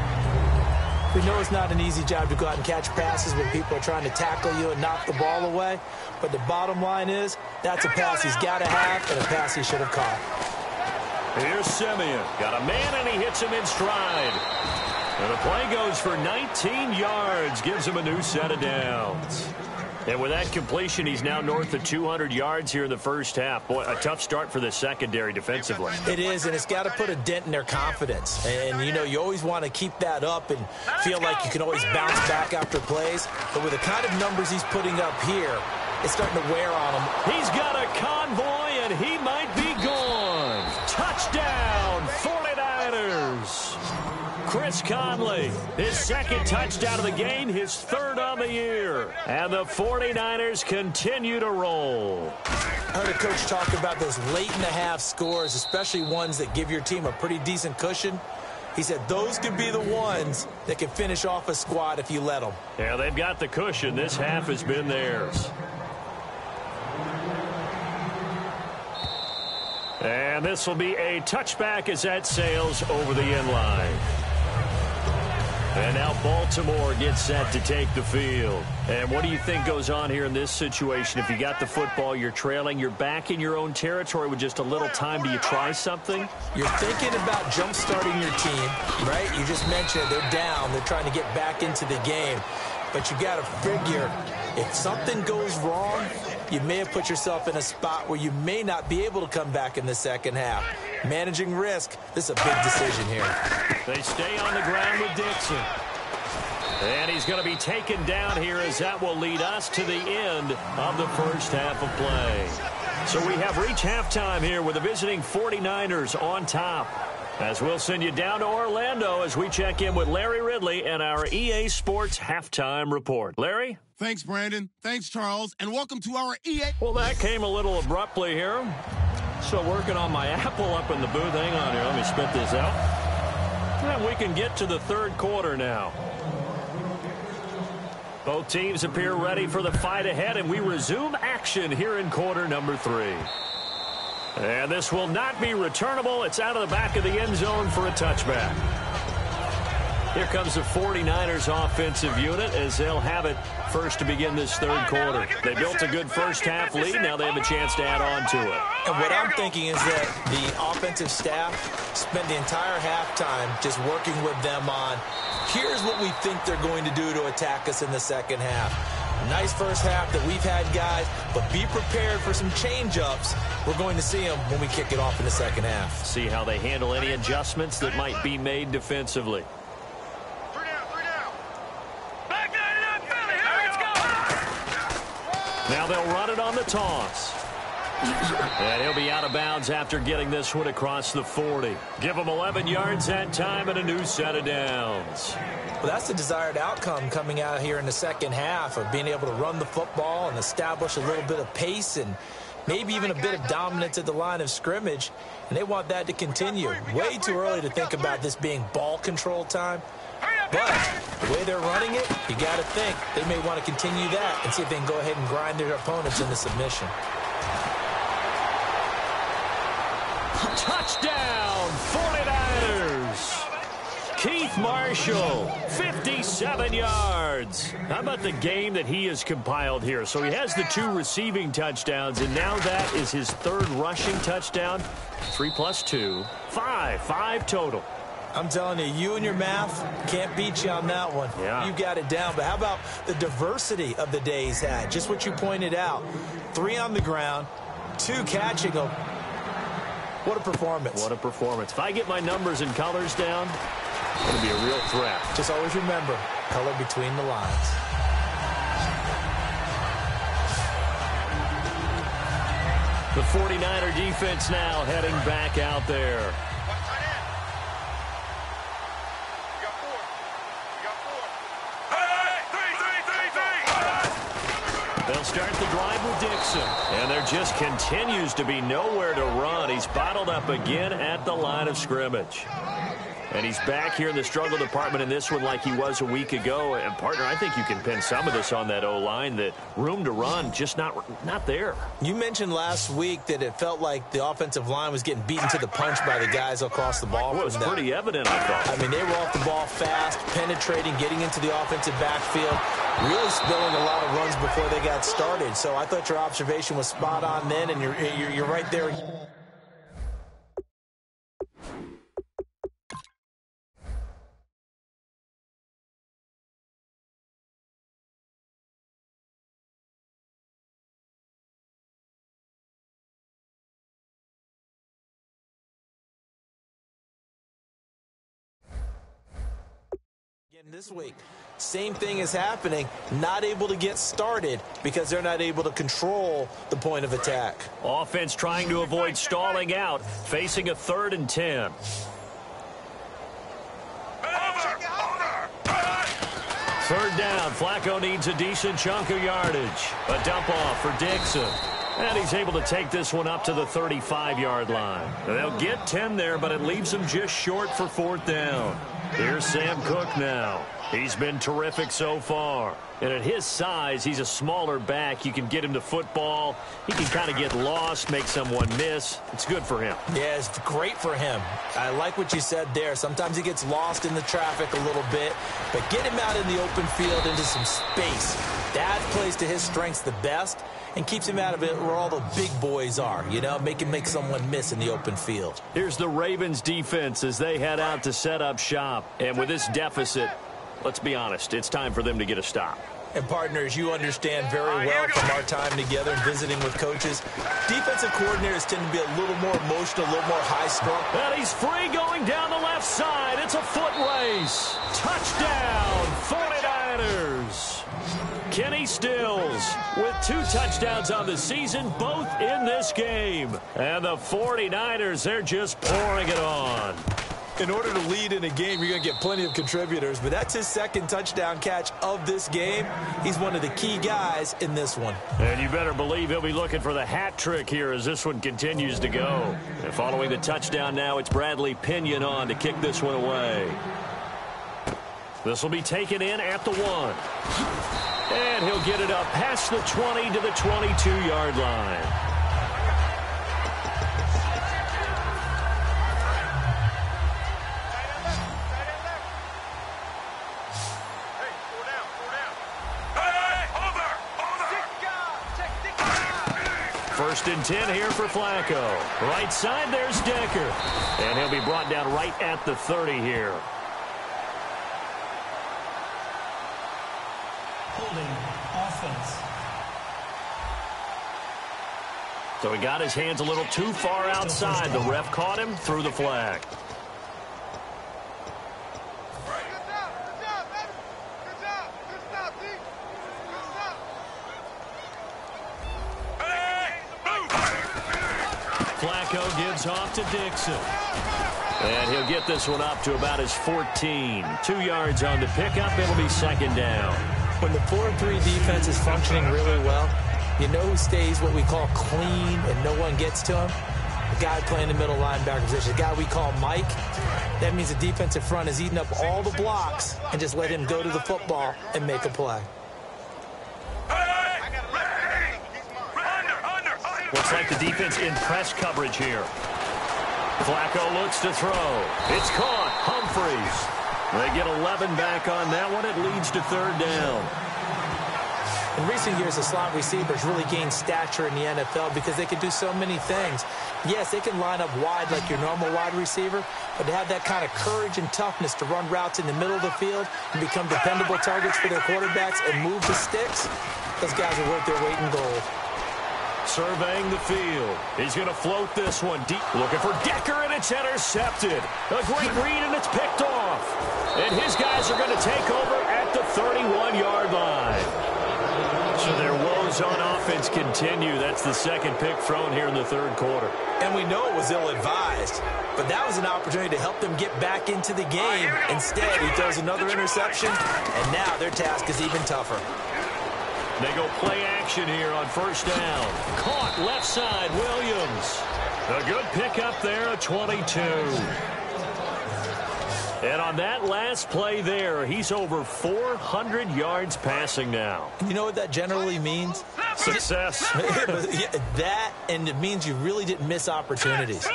We know it's not an easy job to go out and catch passes when people are trying to tackle you and knock the ball away. But the bottom line is, that's a pass he's got to have and a pass he should have caught. Here's Simeon. Got a man, and he hits him in stride. And the play goes for 19 yards. Gives him a new set of downs. And with that completion, he's now north of 200 yards here in the first half. Boy, a tough start for the secondary defensively. It is, and it's got to put a dent in their confidence. And, you know, you always want to keep that up and feel like you can always bounce back after plays. But with the kind of numbers he's putting up here, it's starting to wear on him. He's got a convoy, and he might be gone. Touchdown, 49ers. Chris Conley, his second touchdown of the game, his third on the year. And the 49ers continue to roll. I heard a coach talk about those late-in-the-half scores, especially ones that give your team a pretty decent cushion. He said those could be the ones that can finish off a squad if you let them. Yeah, they've got the cushion. This half has been theirs. And this will be a touchback as that sails over the end line. And now Baltimore gets set to take the field. And what do you think goes on here in this situation? If you got the football, you're trailing, you're back in your own territory with just a little time. Do you try something? You're thinking about jump-starting your team, right? You just mentioned they're down. They're trying to get back into the game. But you got to figure, if something goes wrong, you may have put yourself in a spot where you may not be able to come back in the second half. Managing risk, this is a big decision here. They stay on the ground with Dixon. And he's going to be taken down here as that will lead us to the end of the first half of play. So we have reached halftime here with the visiting 49ers on top. As we'll send you down to Orlando as we check in with Larry Ridley and our EA Sports Halftime Report. Larry? Thanks, Brandon. Thanks, Charles. And welcome to our EA. Well, that came a little abruptly here. Still working on my Apple up in the booth. Hang on here. Let me spit this out. And we can get to the third quarter now. Both teams appear ready for the fight ahead, and we resume action here in quarter number 3. And this will not be returnable. It's out of the back of the end zone for a touchback. Here comes the 49ers offensive unit as they'll have it first to begin this third quarter. They built a good first-half lead. Now they have a chance to add on to it. And what I'm thinking is that the offensive staff spent the entire halftime just working with them on, here's what we think they're going to do to attack us in the second half. Nice first half that we've had, guys, but be prepared for some change-ups. We're going to see them when we kick it off in the second half. See how they handle any adjustments that might be made defensively. Now they'll run it on the toss. And he'll be out of bounds after getting this one across the 40. Give him 11 yards that time and a new set of downs. Well, that's the desired outcome coming out here in the second half of being able to run the football and establish a little bit of pace and maybe even a bit of dominance at the line of scrimmage. And they want that to continue. Way too early to think about this being ball control time. But the way they're running it, you got to think they may want to continue that and see if they can go ahead and grind their opponents into submission. Touchdown, 49ers. Keith Marshall, 57 yards. How about the game that he has compiled here? So he has the 2 receiving touchdowns, and now that is his 3rd rushing touchdown. 3 plus 2, 5 total. I'm telling you, you and your math can't beat you on that one. Yeah. You got it down. But how about the diversity of the day he's had? Just what you pointed out. 3 on the ground, 2 catching them. What a performance. What a performance. If I get my numbers and colors down, it's going to be a real threat. Just always remember, color between the lines. The 49er defense now heading back out there. They'll start the drive with Dixon. And there just continues to be nowhere to run. He's bottled up again at the line of scrimmage. And he's back here in the struggle department in this one like he was a week ago. And, partner, I think you can pin some of this on that O-line, that room to run just not there. You mentioned last week that it felt like the offensive line was getting beaten to the punch by the guys across the ball. Well, it was pretty evident, I thought. I mean, they were off the ball fast, penetrating, getting into the offensive backfield, really spilling a lot of runs before they got started. So I thought your observation was spot on then, and you're right there. This week, same thing is happening. Not able to get started because they're not able to control the point of attack. Offense trying to avoid stalling out, facing a 3rd and 10. Third down. Flacco needs a decent chunk of yardage. A dump off for Dixon. And he's able to take this one up to the 35-yard line. They'll get 10 there, but it leaves them just short for 4th down. Here's Sam Cook now. He's been terrific so far. And at his size, he's a smaller back. You can get him to football. He can kind of get lost, make someone miss. It's good for him. Yeah, it's great for him. I like what you said there. Sometimes he gets lost in the traffic a little bit, but get him out in the open field into some space. That plays to his strengths the best and keeps him out of it where all the big boys are, you know, make someone miss in the open field. Here's the Ravens defense as they head out to set up shop. And with this deficit, let's be honest, it's time for them to get a stop. And partners, you understand very well from our time together and visiting with coaches, defensive coordinators tend to be a little more emotional, a little more high-strung. And he's free going down the left side. It's a foot race. Touchdown, 49ers. Kenny Stills with 2 touchdowns on the season, both in this game. And the 49ers, they're just pouring it on. In order to lead in a game, you're going to get plenty of contributors, but that's his 2nd touchdown catch of this game. He's one of the key guys in this one. And you better believe he'll be looking for the hat trick here as this one continues to go. And following the touchdown now, it's Bradley Pinion on to kick this one away. This will be taken in at the 1. And he'll get it up past the 20 to the 22-yard line. First and 10 here for Flacco. Right side, there's Decker. And he'll be brought down right at the 30 here. Holding offense. So he got his hands a little too far outside. The ref caught him, threw the flag. Flacco gives off to Dixon. And he'll get this one up to about his 14. 2 yards on the pickup. It'll be second down. When the 4-3 defense is functioning really well, you know who stays what we call clean and no one gets to him? The guy playing the middle linebacker position, the guy we call Mike. That means the defensive front is eating up all the blocks and just let him go to the football and make a play. Looks like the defense in press coverage here. Flacco looks to throw. It's caught. Humphreys. They get 11 back on that one. It leads to third down. In recent years, the slot receivers really gained stature in the NFL because they can do so many things. Yes, they can line up wide like your normal wide receiver, but to have that kind of courage and toughness to run routes in the middle of the field and become dependable targets for their quarterbacks and move the sticks, those guys are worth their weight in gold. Surveying the field. He's going to float this one deep. Looking for Decker, and it's intercepted. A great read, and it's picked off. And his guys are going to take over at the 31-yard line. So their woes on offense continue. That's the second pick thrown here in the third quarter. And we know it was ill-advised, but that was an opportunity to help them get back into the game. Instead, he throws another interception, and now their task is even tougher. They go play action here on first down. Caught left side, Williams. A good pickup there at 22. And on that last play there, he's over 400 yards passing now. You know what that generally means? Success. That, and it means you really didn't miss opportunities.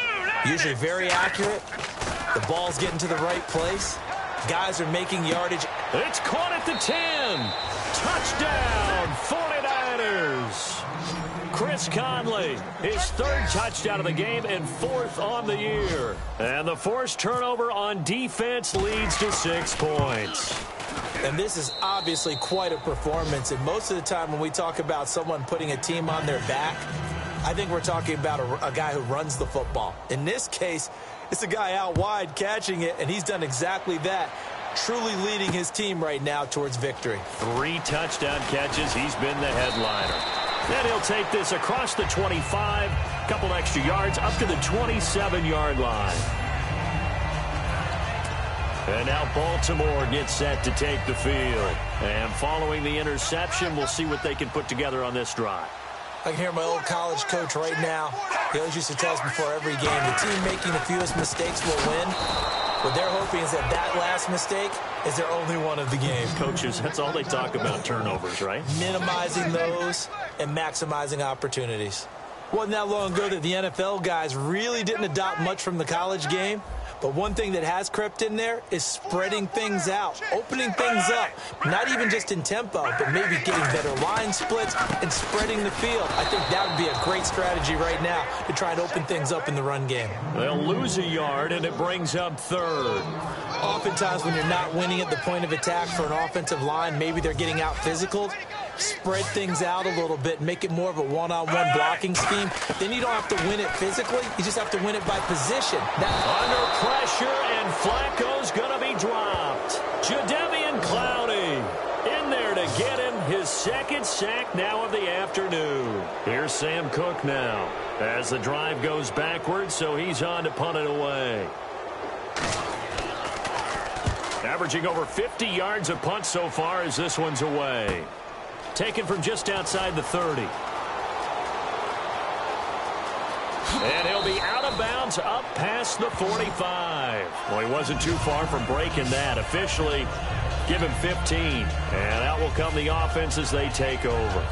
Usually very accurate. The ball's getting to the right place. Guys are making yardage. It's caught at the 10. Touchdown, 49ers. Chris Conley, his third touchdown of the game and fourth on the year. And the forced turnover on defense leads to 6 points. And this is obviously quite a performance. And most of the time when we talk about someone putting a team on their back, I think we're talking about a guy who runs the football. In this case, it's a guy out wide catching it, and he's done exactly that. Truly leading his team right now towards victory. 3 touchdown catches. He's been the headliner. Then he'll take this across the 25, couple extra yards up to the 27-yard line. And now Baltimore gets set to take the field. And following the interception, we'll see what they can put together on this drive. I can hear my old college coach right now. He always used to tell us before every game, the team making the fewest mistakes will win. What they're hoping is that last mistake is their only one of the game. Coaches, that's all they talk about, turnovers, right? Minimizing those and maximizing opportunities. Wasn't that long ago that the NFL guys really didn't adopt much from the college game. But one thing that has crept in there is spreading things out, opening things up, not even just in tempo, but maybe getting better line splits and spreading the field. I think that would be a great strategy right now to try and open things up in the run game. They'll lose a yard, and it brings up third. Oftentimes when you're not winning at the point of attack for an offensive line, maybe they're getting out physical. Spread things out a little bit, make it more of a one-on-one blocking scheme. Then you don't have to win it physically. You just have to win it by position. Under pressure, and Flacco's going to be dropped. Jadeveon Clowney in there to get him his second sack now of the afternoon. Here's Sam Cook now as the drive goes backwards, so he's on to punt it away. Averaging over 50 yards a punt so far as this one's away. Taken from just outside the 30. And he'll be out of bounds up past the 45. Well, he wasn't too far from breaking that. Officially, give him 15. And out will come the offense as they take over.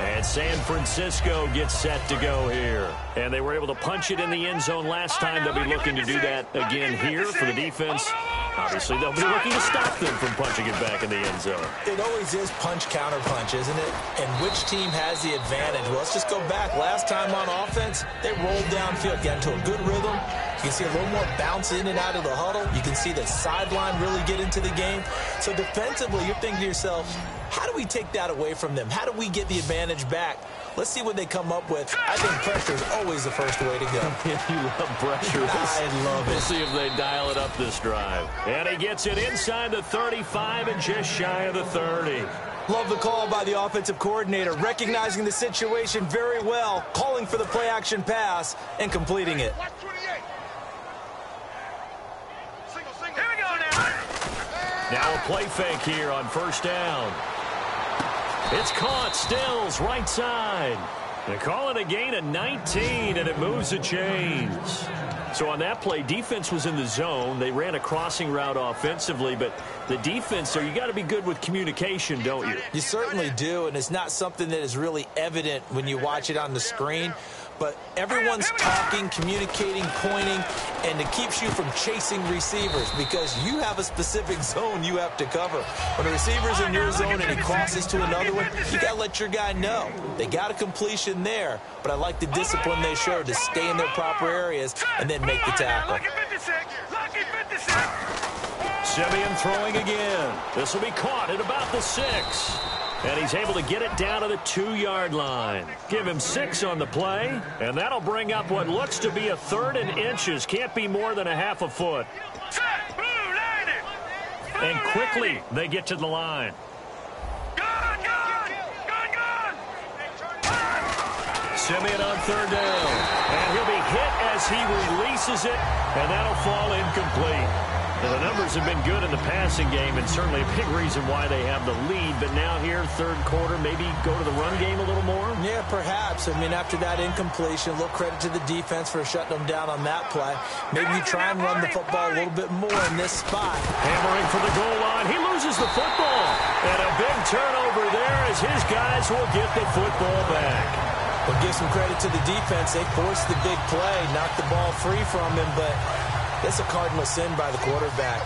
And San Francisco gets set to go here. And they were able to punch it in the end zone last time. They'll be looking to do that again here for the defense. Obviously, they'll be looking to stop them from punching it back in the end zone. It always is punch-counter-punch, isn't it? And which team has the advantage? Well, let's just go back. Last time on offense, they rolled downfield, got into a good rhythm. You can see a little more bounce in and out of the huddle. You can see the sideline really get into the game. So defensively, you're thinking to yourself, how do we take that away from them? How do we get the advantage back? Let's see what they come up with. I think pressure is always the first way to go. You love pressure. I love it. We'll see if they dial it up this drive. And he gets it inside the 35 and just shy of the 30. Love the call by the offensive coordinator, recognizing the situation very well, calling for the play-action pass, and completing it. Watch 28. Single. Here we go now. Now a play fake here on first down. It's caught. Stills right side. They call it a gain of 19, and it moves the chains. So on that play, defense was in the zone. They ran a crossing route offensively, but the defense there, you got to be good with communication, don't you? You certainly do, and it's not something that is really evident when you watch it on the screen. But everyone's talking, communicating, pointing, and it keeps you from chasing receivers because you have a specific zone you have to cover. When a receiver's in your zone and he crosses to another one, you got to let your guy know. They got a completion there, but I like the discipline they showed to stay in their proper areas and then make the tackle. Simeon throwing again. This will be caught at about the 6. And he's able to get it down to the 2-yard line. Give him 6 on the play, and that'll bring up what looks to be a 3rd and inches. Can't be more than a half a foot. And quickly, they get to the line. Simeon on 3rd down. And he'll be hit as he releases it, and that'll fall incomplete. Now, the numbers have been good in the passing game, and certainly a big reason why they have the lead. But now here, 3rd quarter, maybe go to the run game a little more? Yeah, perhaps. I mean, after that incompletion, a little credit to the defense for shutting them down on that play. Maybe you try and run the football a little bit more in this spot. Hammering for the goal line. He loses the football. And a big turnover there as his guys will get the football back. We'll give some credit to the defense. They forced the big play, knocked the ball free from him, but that's a cardinal sin by the quarterback.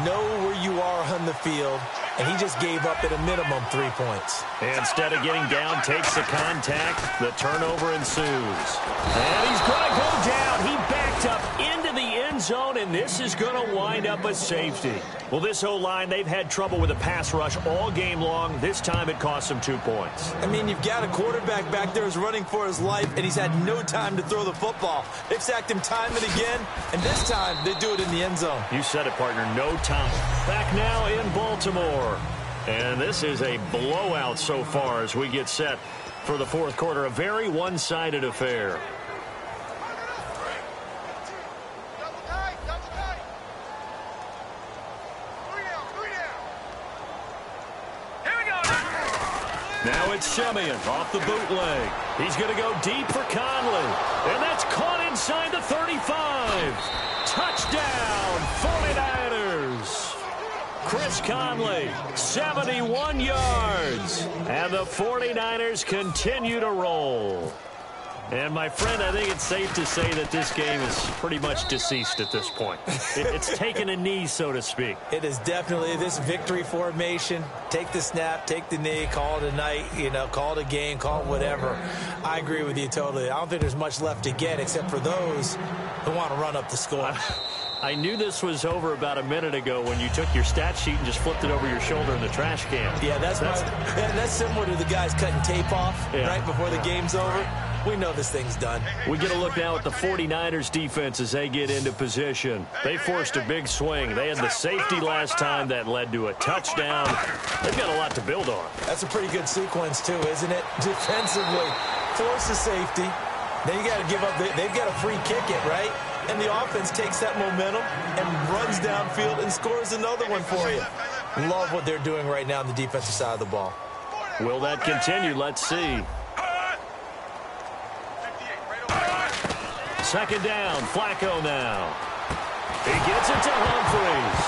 Know where you are on the field, and he just gave up at a minimum 3 points. Instead of getting down, takes the contact. The turnover ensues. And he's going to go down. He backed up into the end zone, and this is going to wind up a safety. Well, this O-line, they've had trouble with a pass rush all game long. This time it cost them 2 points. I mean, you've got a quarterback back there who's running for his life, and he's had no time to throw the football. They've sacked him time and again, and this time they do it in the end zone. You said it, partner, no time. Back now in Baltimore. And this is a blowout so far as we get set for the 4th quarter. A very one-sided affair. Now it's Simeon off the bootleg. He's going to go deep for Conley. And that's caught inside the 35. Touchdown, 49ers. Chris Conley, 71 yards. And the 49ers continue to roll. And, my friend, I think it's safe to say that this game is pretty much deceased at this point. It's taken a knee, so to speak. It is definitely this victory formation. Take the snap, take the knee, call it a night, call it a game, call it whatever. I agree with you totally. I don't think there's much left to get except for those who want to run up the score. I knew this was over about a minute ago when you took your stat sheet and just flipped it over your shoulder in the trash can. Yeah, that's similar to the guys cutting tape off right before the game's over. We know this thing's done. We get a look now at the 49ers defense as they get into position. They forced a big swing. They had the safety last time that led to a touchdown. They've got a lot to build on. That's a pretty good sequence too, isn't it? Defensively, force a safety. Then you got to give up. They've got to free kick it, right? And the offense takes that momentum and runs downfield and scores another one for you. Love what they're doing right now on the defensive side of the ball. Will that continue? Let's see. 2nd down, Flacco now. He gets it to Humphries.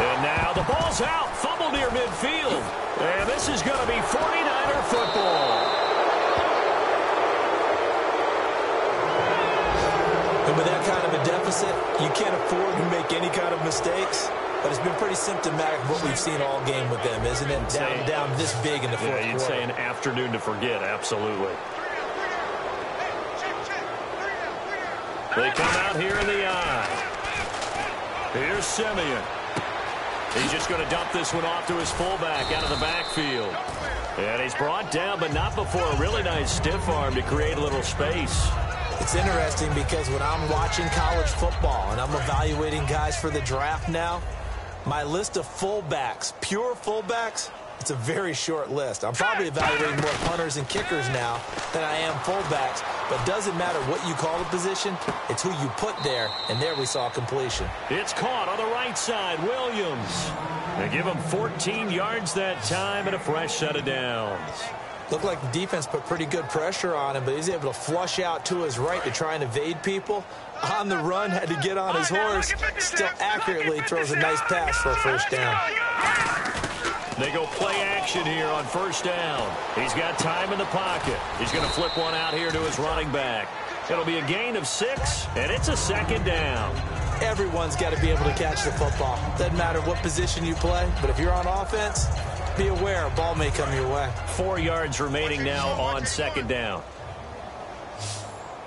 And now the ball's out, fumble near midfield. And this is going to be 49er football. And with that kind of a deficit, you can't afford to make any kind of mistakes. but it's been pretty symptomatic of what we've seen all game with them, isn't it? Down this big in the fourth quarter. You'd say an afternoon to forget, absolutely. They come out here in the eye. Here's Simeon. He's just going to dump this one off to his fullback out of the backfield. And he's brought down, but not before a really nice stiff arm to create a little space. It's interesting because when I'm watching college football and I'm evaluating guys for the draft now, my list of fullbacks, pure fullbacks, it's a very short list. I'm probably evaluating more punters and kickers now than I am fullbacks, but doesn't matter what you call the position, it's who you put there, and there we saw completion. It's caught on the right side, Williams. They give him 14 yards that time and a fresh set of downs. Looked like the defense put pretty good pressure on him, but he's able to flush out to his right to try and evade people. On the run, had to get on his horse. Still accurately throws a nice pass for a first down. They go play action here on first down. He's got time in the pocket. He's going to flip one out here to his running back. It'll be a gain of 6, and it's a second down. Everyone's got to be able to catch the football. Doesn't matter what position you play, but if you're on offense, be aware a ball may come your way. 4 yards remaining now on second down.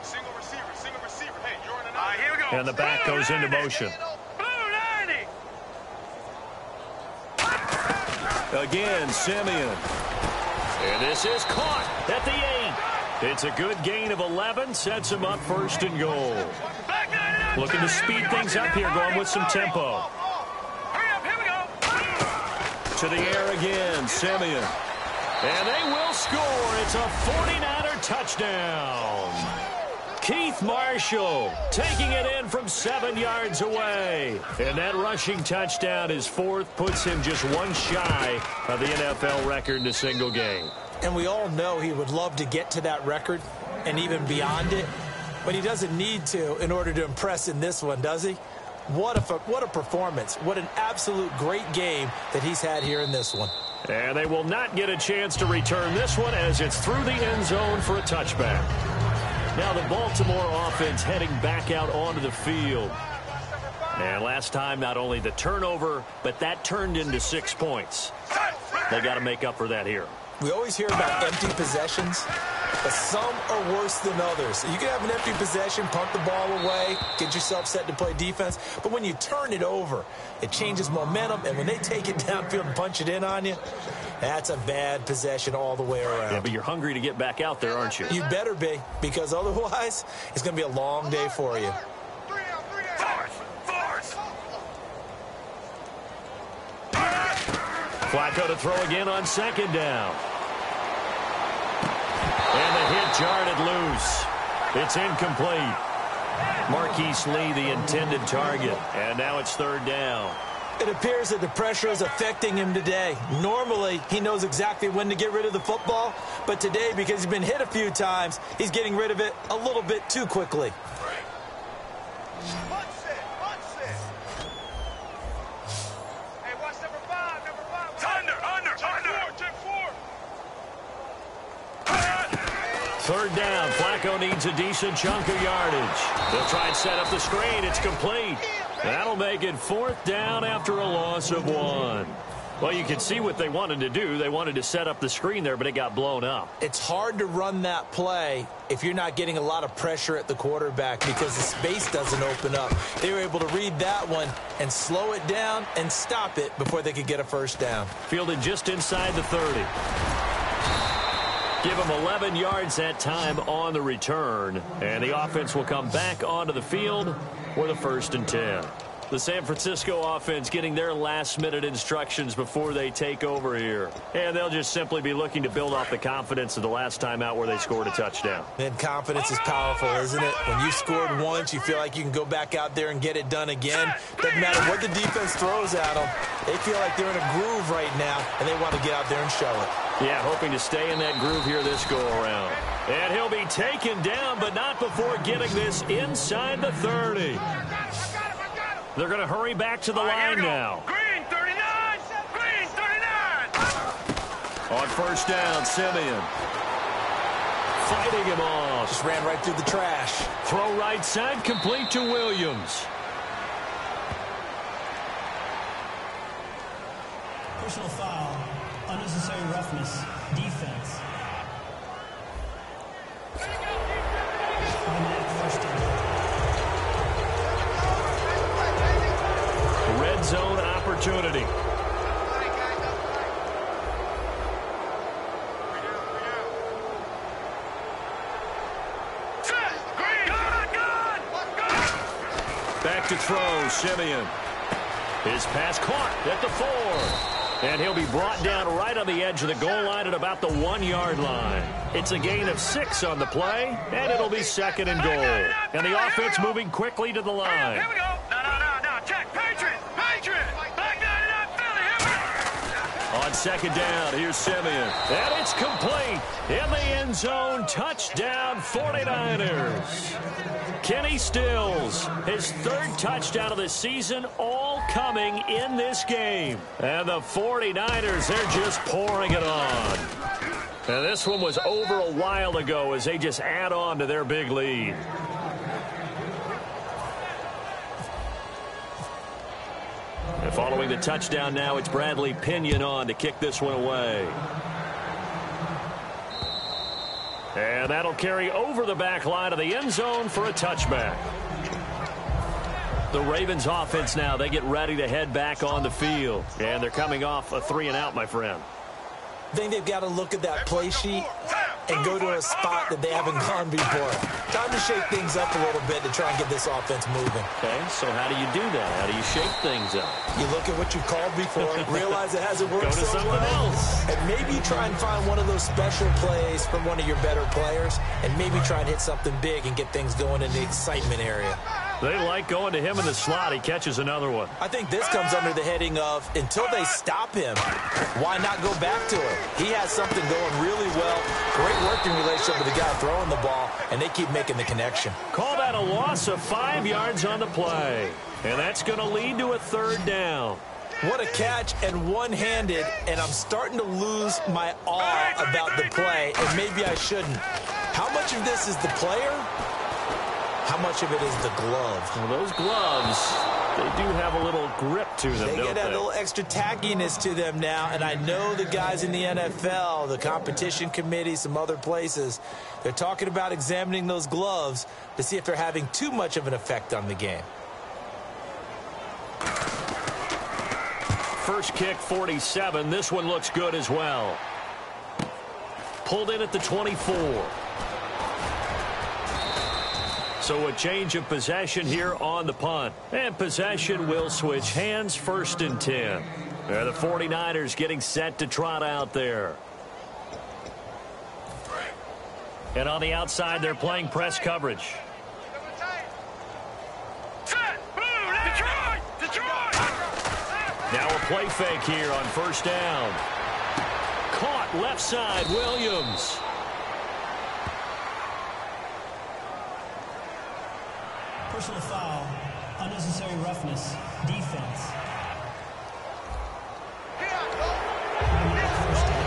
Single receiver. Hey, you're on an here we go. And the back goes into motion. Again, Simeon. And this is caught at the 8. It's a good gain of 11. Sets him up first and goal. Looking to speed things up here, going with some tempo. To the air again, Simeon. And they will score. It's a 49er touchdown. Keith Marshall taking it in from 7 yards away. And that rushing touchdown, his 4th, puts him just one shy of the NFL record in a single game. And we all know he would love to get to that record and even beyond it. But he doesn't need to in order to impress in this one, does he? What a performance. What an absolute great game that he's had here in this one. And they will not get a chance to return this one as it's through the end zone for a touchback. Now the Baltimore offense heading back out onto the field. And last time, not only the turnover, but that turned into 6 points. They got to make up for that here. We always hear about empty possessions, but some are worse than others. You can have an empty possession, punt the ball away, get yourself set to play defense. But when you turn it over, it changes momentum. And when they take it downfield and punch it in on you, that's a bad possession all the way around. Yeah, but you're hungry to get back out there, aren't you? You better be, because otherwise it's going to be a long day for you. Flacco to throw again on second down. And the hit jarred it loose. It's incomplete. Marquise Lee, the intended target. And now it's third down. It appears that the pressure is affecting him today. Normally, he knows exactly when to get rid of the football. But today, because he's been hit a few times, he's getting rid of it a little bit too quickly. Third down. Flacco needs a decent chunk of yardage. They'll try and set up the screen. It's complete. That'll make it fourth down after a loss of 1. Well, you can see what they wanted to do. They wanted to set up the screen there, but it got blown up. It's hard to run that play if you're not getting a lot of pressure at the quarterback because the space doesn't open up. They were able to read that one and slow it down and stop it before they could get a first down. Fielded just inside the 30. Give them 11 yards that time on the return. And the offense will come back onto the field for the 1st and 10. The San Francisco offense getting their last-minute instructions before they take over here. And they'll just simply be looking to build off the confidence of the last time out where they scored a touchdown. And confidence is powerful, isn't it? When you've scored once, you feel like you can go back out there and get it done again. Doesn't matter what the defense throws at them. They feel like they're in a groove right now, and they want to get out there and show it. Yeah, hoping to stay in that groove here this go-around. And he'll be taken down, but not before getting this inside the 30. They're going to hurry back to the line now. Green 39! Green 39! On first down, Simeon. Fighting him off. Just ran right through the trash. Throw right side, complete to Williams. Personal foul, unnecessary roughness, defense. Automatic first down. Red zone opportunity. Back to throw, Simeon. His pass caught at the 4. And he'll be brought down right on the edge of the goal line at about the 1-yard line. It's a gain of 6 on the play, and it'll be 2nd and goal. And the offense moving quickly to the line. Here we go. No. Check. Patriot. Back 99, Philly. Here we go. On 2nd down, here's Simeon. And it's complete. In the end zone, touchdown 49ers. Kenny Stills, his 3rd touchdown of the season, all coming in this game. And the 49ers, they're just pouring it on. And this one was over a while ago as they just add on to their big lead. And following the touchdown now, it's Bradley Pinion on to kick this one away. And that'll carry over the back line of the end zone for a touchback. The Ravens offense now, they get ready to head back on the field. And they're coming off a 3-and-out, my friend. I think they've got to look at that play sheet and go to a spot that they haven't gone before. Time to shake things up a little bit to try and get this offense moving. Okay, so how do you do that? How do you shake things up? You look at what you called before, realize it hasn't worked Go to so something well, else. and maybe try and find one of those special plays from one of your better players, and maybe try and hit something big and get things going in the excitement area. They like going to him in the slot. He catches another one. I think this comes under the heading of, until they stop him, why not go back to him? He has something going really well. Great working relationship with the guy throwing the ball, and they keep making the connection. Call that a loss of 5 yards on the play. And that's going to lead to a 3rd down. What a catch, and one-handed, and I'm starting to lose my awe about the play, and maybe I shouldn't. How much of this is the player? How much of it is the glove? Well, those gloves, they do have a little grip to them, They don't get they? that little extra tackiness to them now, and I know the guys in the NFL, the competition committee, some other places, they're talking about examining those gloves to see if they're having too much of an effect on the game. First kick, 47. This one looks good as well. Pulled in at the 24. So a change of possession here on the punt. And possession will switch hands, 1st and 10. The 49ers getting set to trot out there. And on the outside, they're playing press coverage. Now a play fake here on 1st down. Caught left side, Williams. Personal foul, unnecessary roughness, defense. Automatic first down.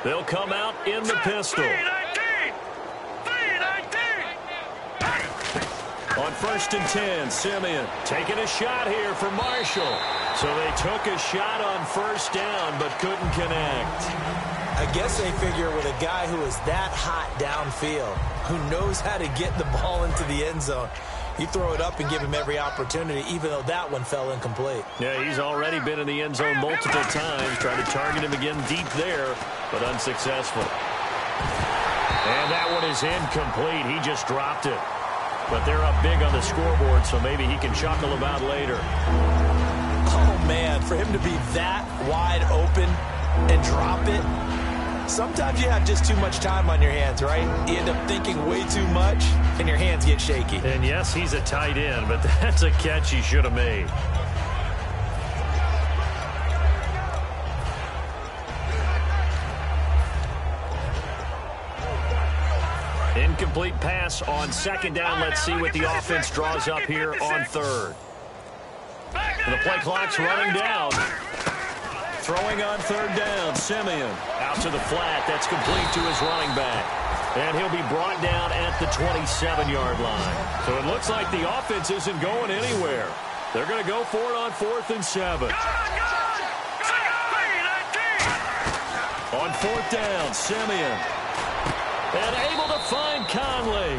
They'll come out in the pistol. On 1st and 10, Simeon taking a shot here for Marshall. So they took a shot on 1st down but couldn't connect. I guess they figure with a guy who is that hot downfield, who knows how to get the ball into the end zone, you throw it up and give him every opportunity, even though that one fell incomplete. Yeah, he's already been in the end zone multiple times, trying to target him again deep there, but unsuccessful. And that one is incomplete. He just dropped it. But they're up big on the scoreboard, so maybe he can chuckle about later. Oh, man, for him to be that wide open and drop it, sometimes you have just too much time on your hands, right? You end up thinking way too much, and your hands get shaky. And yes, he's a tight end, but that's a catch he should have made. Incomplete pass on 2nd down. Let's see what the offense draws up here on 3rd. And the play clock's running down. Throwing on third down, Simeon. Out to the flat. That's complete to his running back. And he'll be brought down at the 27-yard line. So it looks like the offense isn't going anywhere. They're going to go for it on 4th and 7. On 4th down, Simeon. And able to find Conley.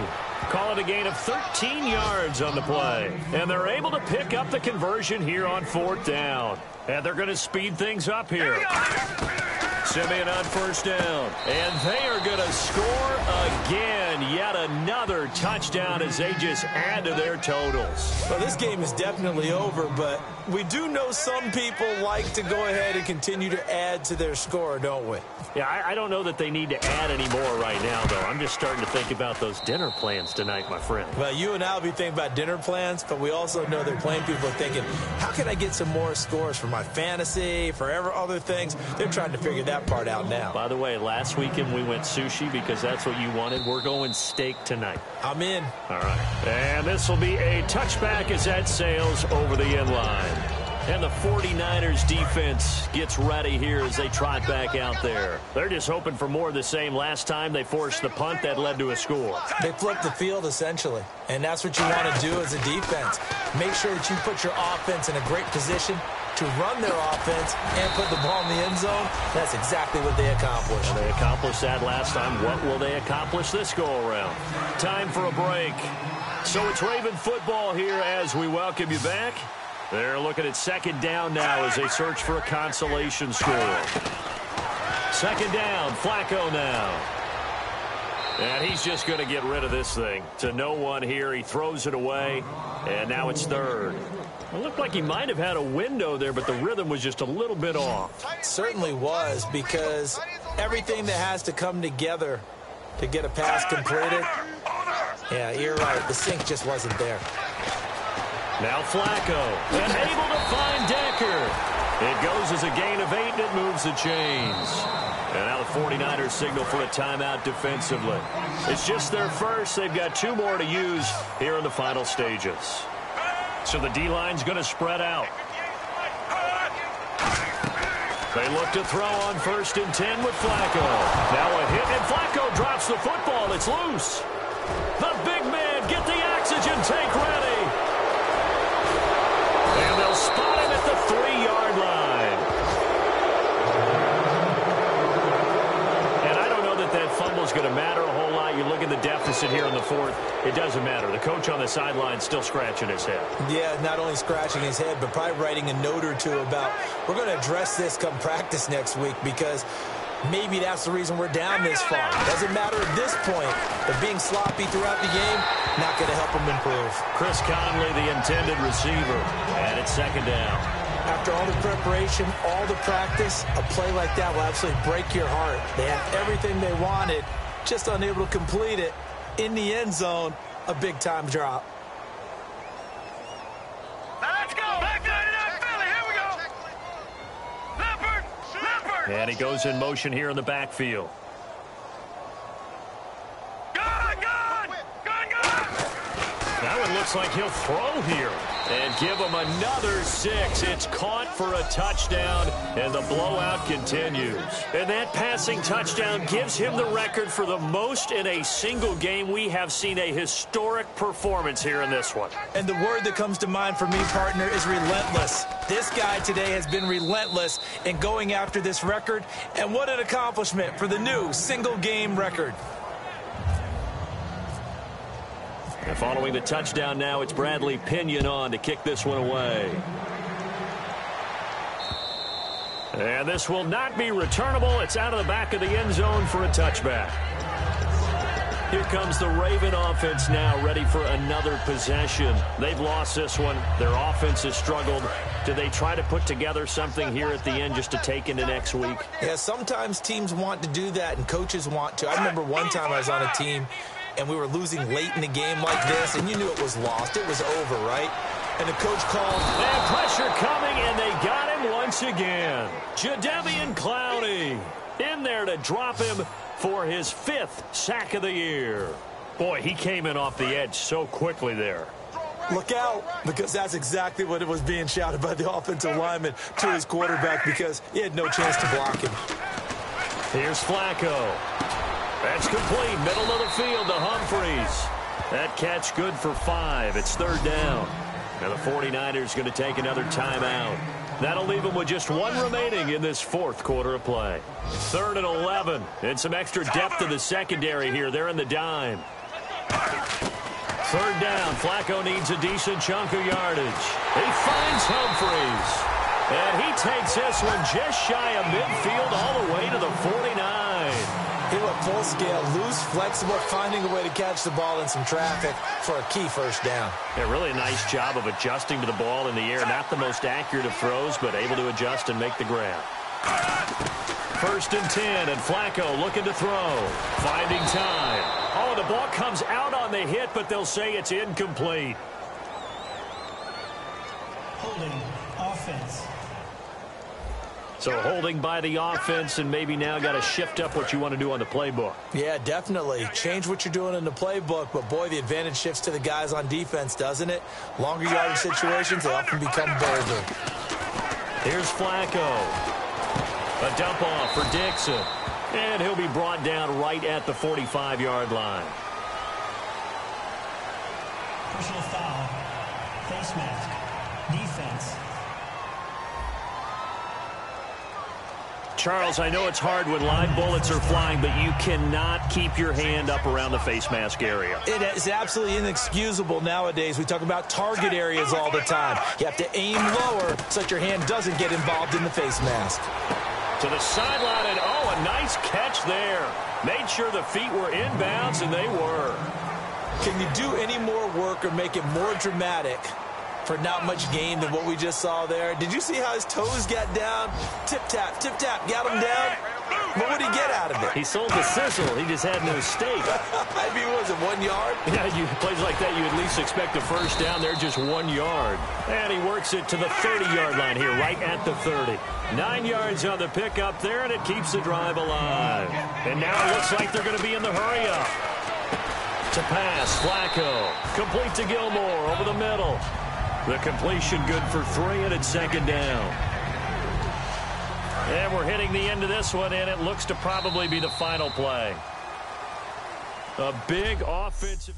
Call it a gain of 13 yards on the play. And they're able to pick up the conversion here on 4th down. And they're going to speed things up here. Simeon on 1st down. And they are going to score again. Yet another touchdown as they just add to their totals. Well, this game is definitely over, but we do know some people like to go ahead and continue to add to their score, don't we? Yeah, I don't know that they need to add any more right now, though. I'm just starting to think about those dinner plans tonight, my friend. Well, you and I will be thinking about dinner plans, but we also know they're playing people are thinking, how can I get some more scores for my fantasy, for other things? They're trying to figure that part out now. By the way, last weekend we went sushi because that's what you wanted. We're going steak tonight. I'm in. All right. And this will be a touchback as that sails over the end line. And the 49ers defense gets ready here as they trot back out there. They're just hoping for more of the same. Last time they forced the punt that led to a score. They flipped the field, essentially. And that's what you want to do as a defense. Make sure that you put your offense in a great position to run their offense and put the ball in the end zone. That's exactly what they accomplished. And they accomplished that last time. What will they accomplish this go-around? Time for a break. So it's Raven football here as we welcome you back. They're looking at 2nd down now as they search for a consolation score. 2nd down, Flacco now. And he's just going to get rid of this thing. To no one here. He throws it away, and now it's 3rd. It looked like he might have had a window there, but the rhythm was just a little bit off. It certainly was, because everything that has to come together to get a pass completed, yeah, you're right. The sync just wasn't there. Now Flacco, and able to find Decker. It goes as a gain of 8, and it moves the chains. And now the 49ers signal for a timeout defensively. It's just their first. They've got 2 more to use here in the final stages. So the D-line's going to spread out. They look to throw on 1st and 10 with Flacco. Now a hit, and Flacco drops the football. It's loose. The big man, get the oxygen tank ready. And they'll spot him at the 3-yard line. And I don't know that fumble's going to matter a whole lot. You look at the deficit here in the 4th. It doesn't matter. The coach on the sideline still scratching his head. Yeah, not only scratching his head, but probably writing a note or two about, we're going to address this come practice next week, because maybe that's the reason we're down this far. Doesn't matter at this point, but being sloppy throughout the game, not going to help him improve. Chris Conley, the intended receiver, and it's 2nd down. After all the preparation, all the practice, a play like that will absolutely break your heart. They had everything they wanted, just unable to complete it. In the end zone, a big-time drop. Now let's go. Back 99 Philly. Here we go. Leopard. And he goes in motion here in the backfield. Now it looks like he'll throw here and give him another 6. It's caught for a touchdown, and the blowout continues. And that passing touchdown gives him the record for the most in a single game. We have seen a historic performance here in this one. And the word that comes to mind for me, partner, is relentless. This guy today has been relentless in going after this record, and what an accomplishment for the new single-game record. And following the touchdown now, it's Bradley Pinion on to kick this one away. And this will not be returnable. It's out of the back of the end zone for a touchback. Here comes the Raven offense now, ready for another possession. They've lost this one. Their offense has struggled. Do they try to put together something here at the end just to take into next week? Yeah, sometimes teams want to do that and coaches want to. I remember one time I was on a team and we were losing late in the game like this, and you knew it was lost. It was over, right? And the coach called. And pressure coming, and they got him once again. Jadeveon Clowney in there to drop him for his 5th sack of the year. Boy, he came in off the edge so quickly there. Look out, because that's exactly what it was being shouted by the offensive lineman to his quarterback, because he had no chance to block him. Here's Flacco. That's complete. Middle of the field to Humphreys. That catch good for 5. It's 3rd down. And the 49ers going to take another timeout. That'll leave them with just 1 remaining in this 4th quarter of play. 3rd and 11. And some extra depth in the secondary here. They're in the dime. 3rd down. Flacco needs a decent chunk of yardage. He finds Humphreys. And he takes this one just shy of midfield all the way to the 49. He went full scale, loose, flexible, finding a way to catch the ball in some traffic for a key 1st down. Yeah, really a nice job of adjusting to the ball in the air. Not the most accurate of throws, but able to adjust and make the grab. 1st and 10, and Flacco looking to throw. Finding time. Oh, the ball comes out on the hit, but they'll say it's incomplete. Holding. Offense. So holding by the offense, and maybe now got to shift up what you want to do on the playbook. Yeah, definitely. Change what you're doing in the playbook, but boy, the advantage shifts to the guys on defense, doesn't it? Longer yardage situations, they often become bolder. Here's Flacco. A dump off for Dixon. And he'll be brought down right at the 45-yard line. Personal foul. Face mask. Defense. Charles, I know it's hard when live bullets are flying, but you cannot keep your hand up around the face mask area. It is absolutely inexcusable nowadays. We talk about target areas all the time. You have to aim lower so that your hand doesn't get involved in the face mask. To the sideline, and oh, a nice catch there. Made sure the feet were inbounds, and they were. Can you do any more work or make it more dramatic for not much gain than what we just saw there? Did you see how his toes got down? Tip-tap, got him down. What would he get out of it? He sold the sizzle. He just had no steak. I mean, was it 1 yard? Yeah, plays like that, you at least expect a 1st down. They're just 1 yard. And he works it to the 30-yard line here, right at the 30. 9 yards on the pickup there, and it keeps the drive alive. And now it looks like they're going to be in the hurry-up. To pass, Flacco. Complete to Gilmore over the middle. The completion good for 3, and it's 2nd down. And we're hitting the end of this one, and it looks to probably be the final play. A big offensive...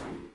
it.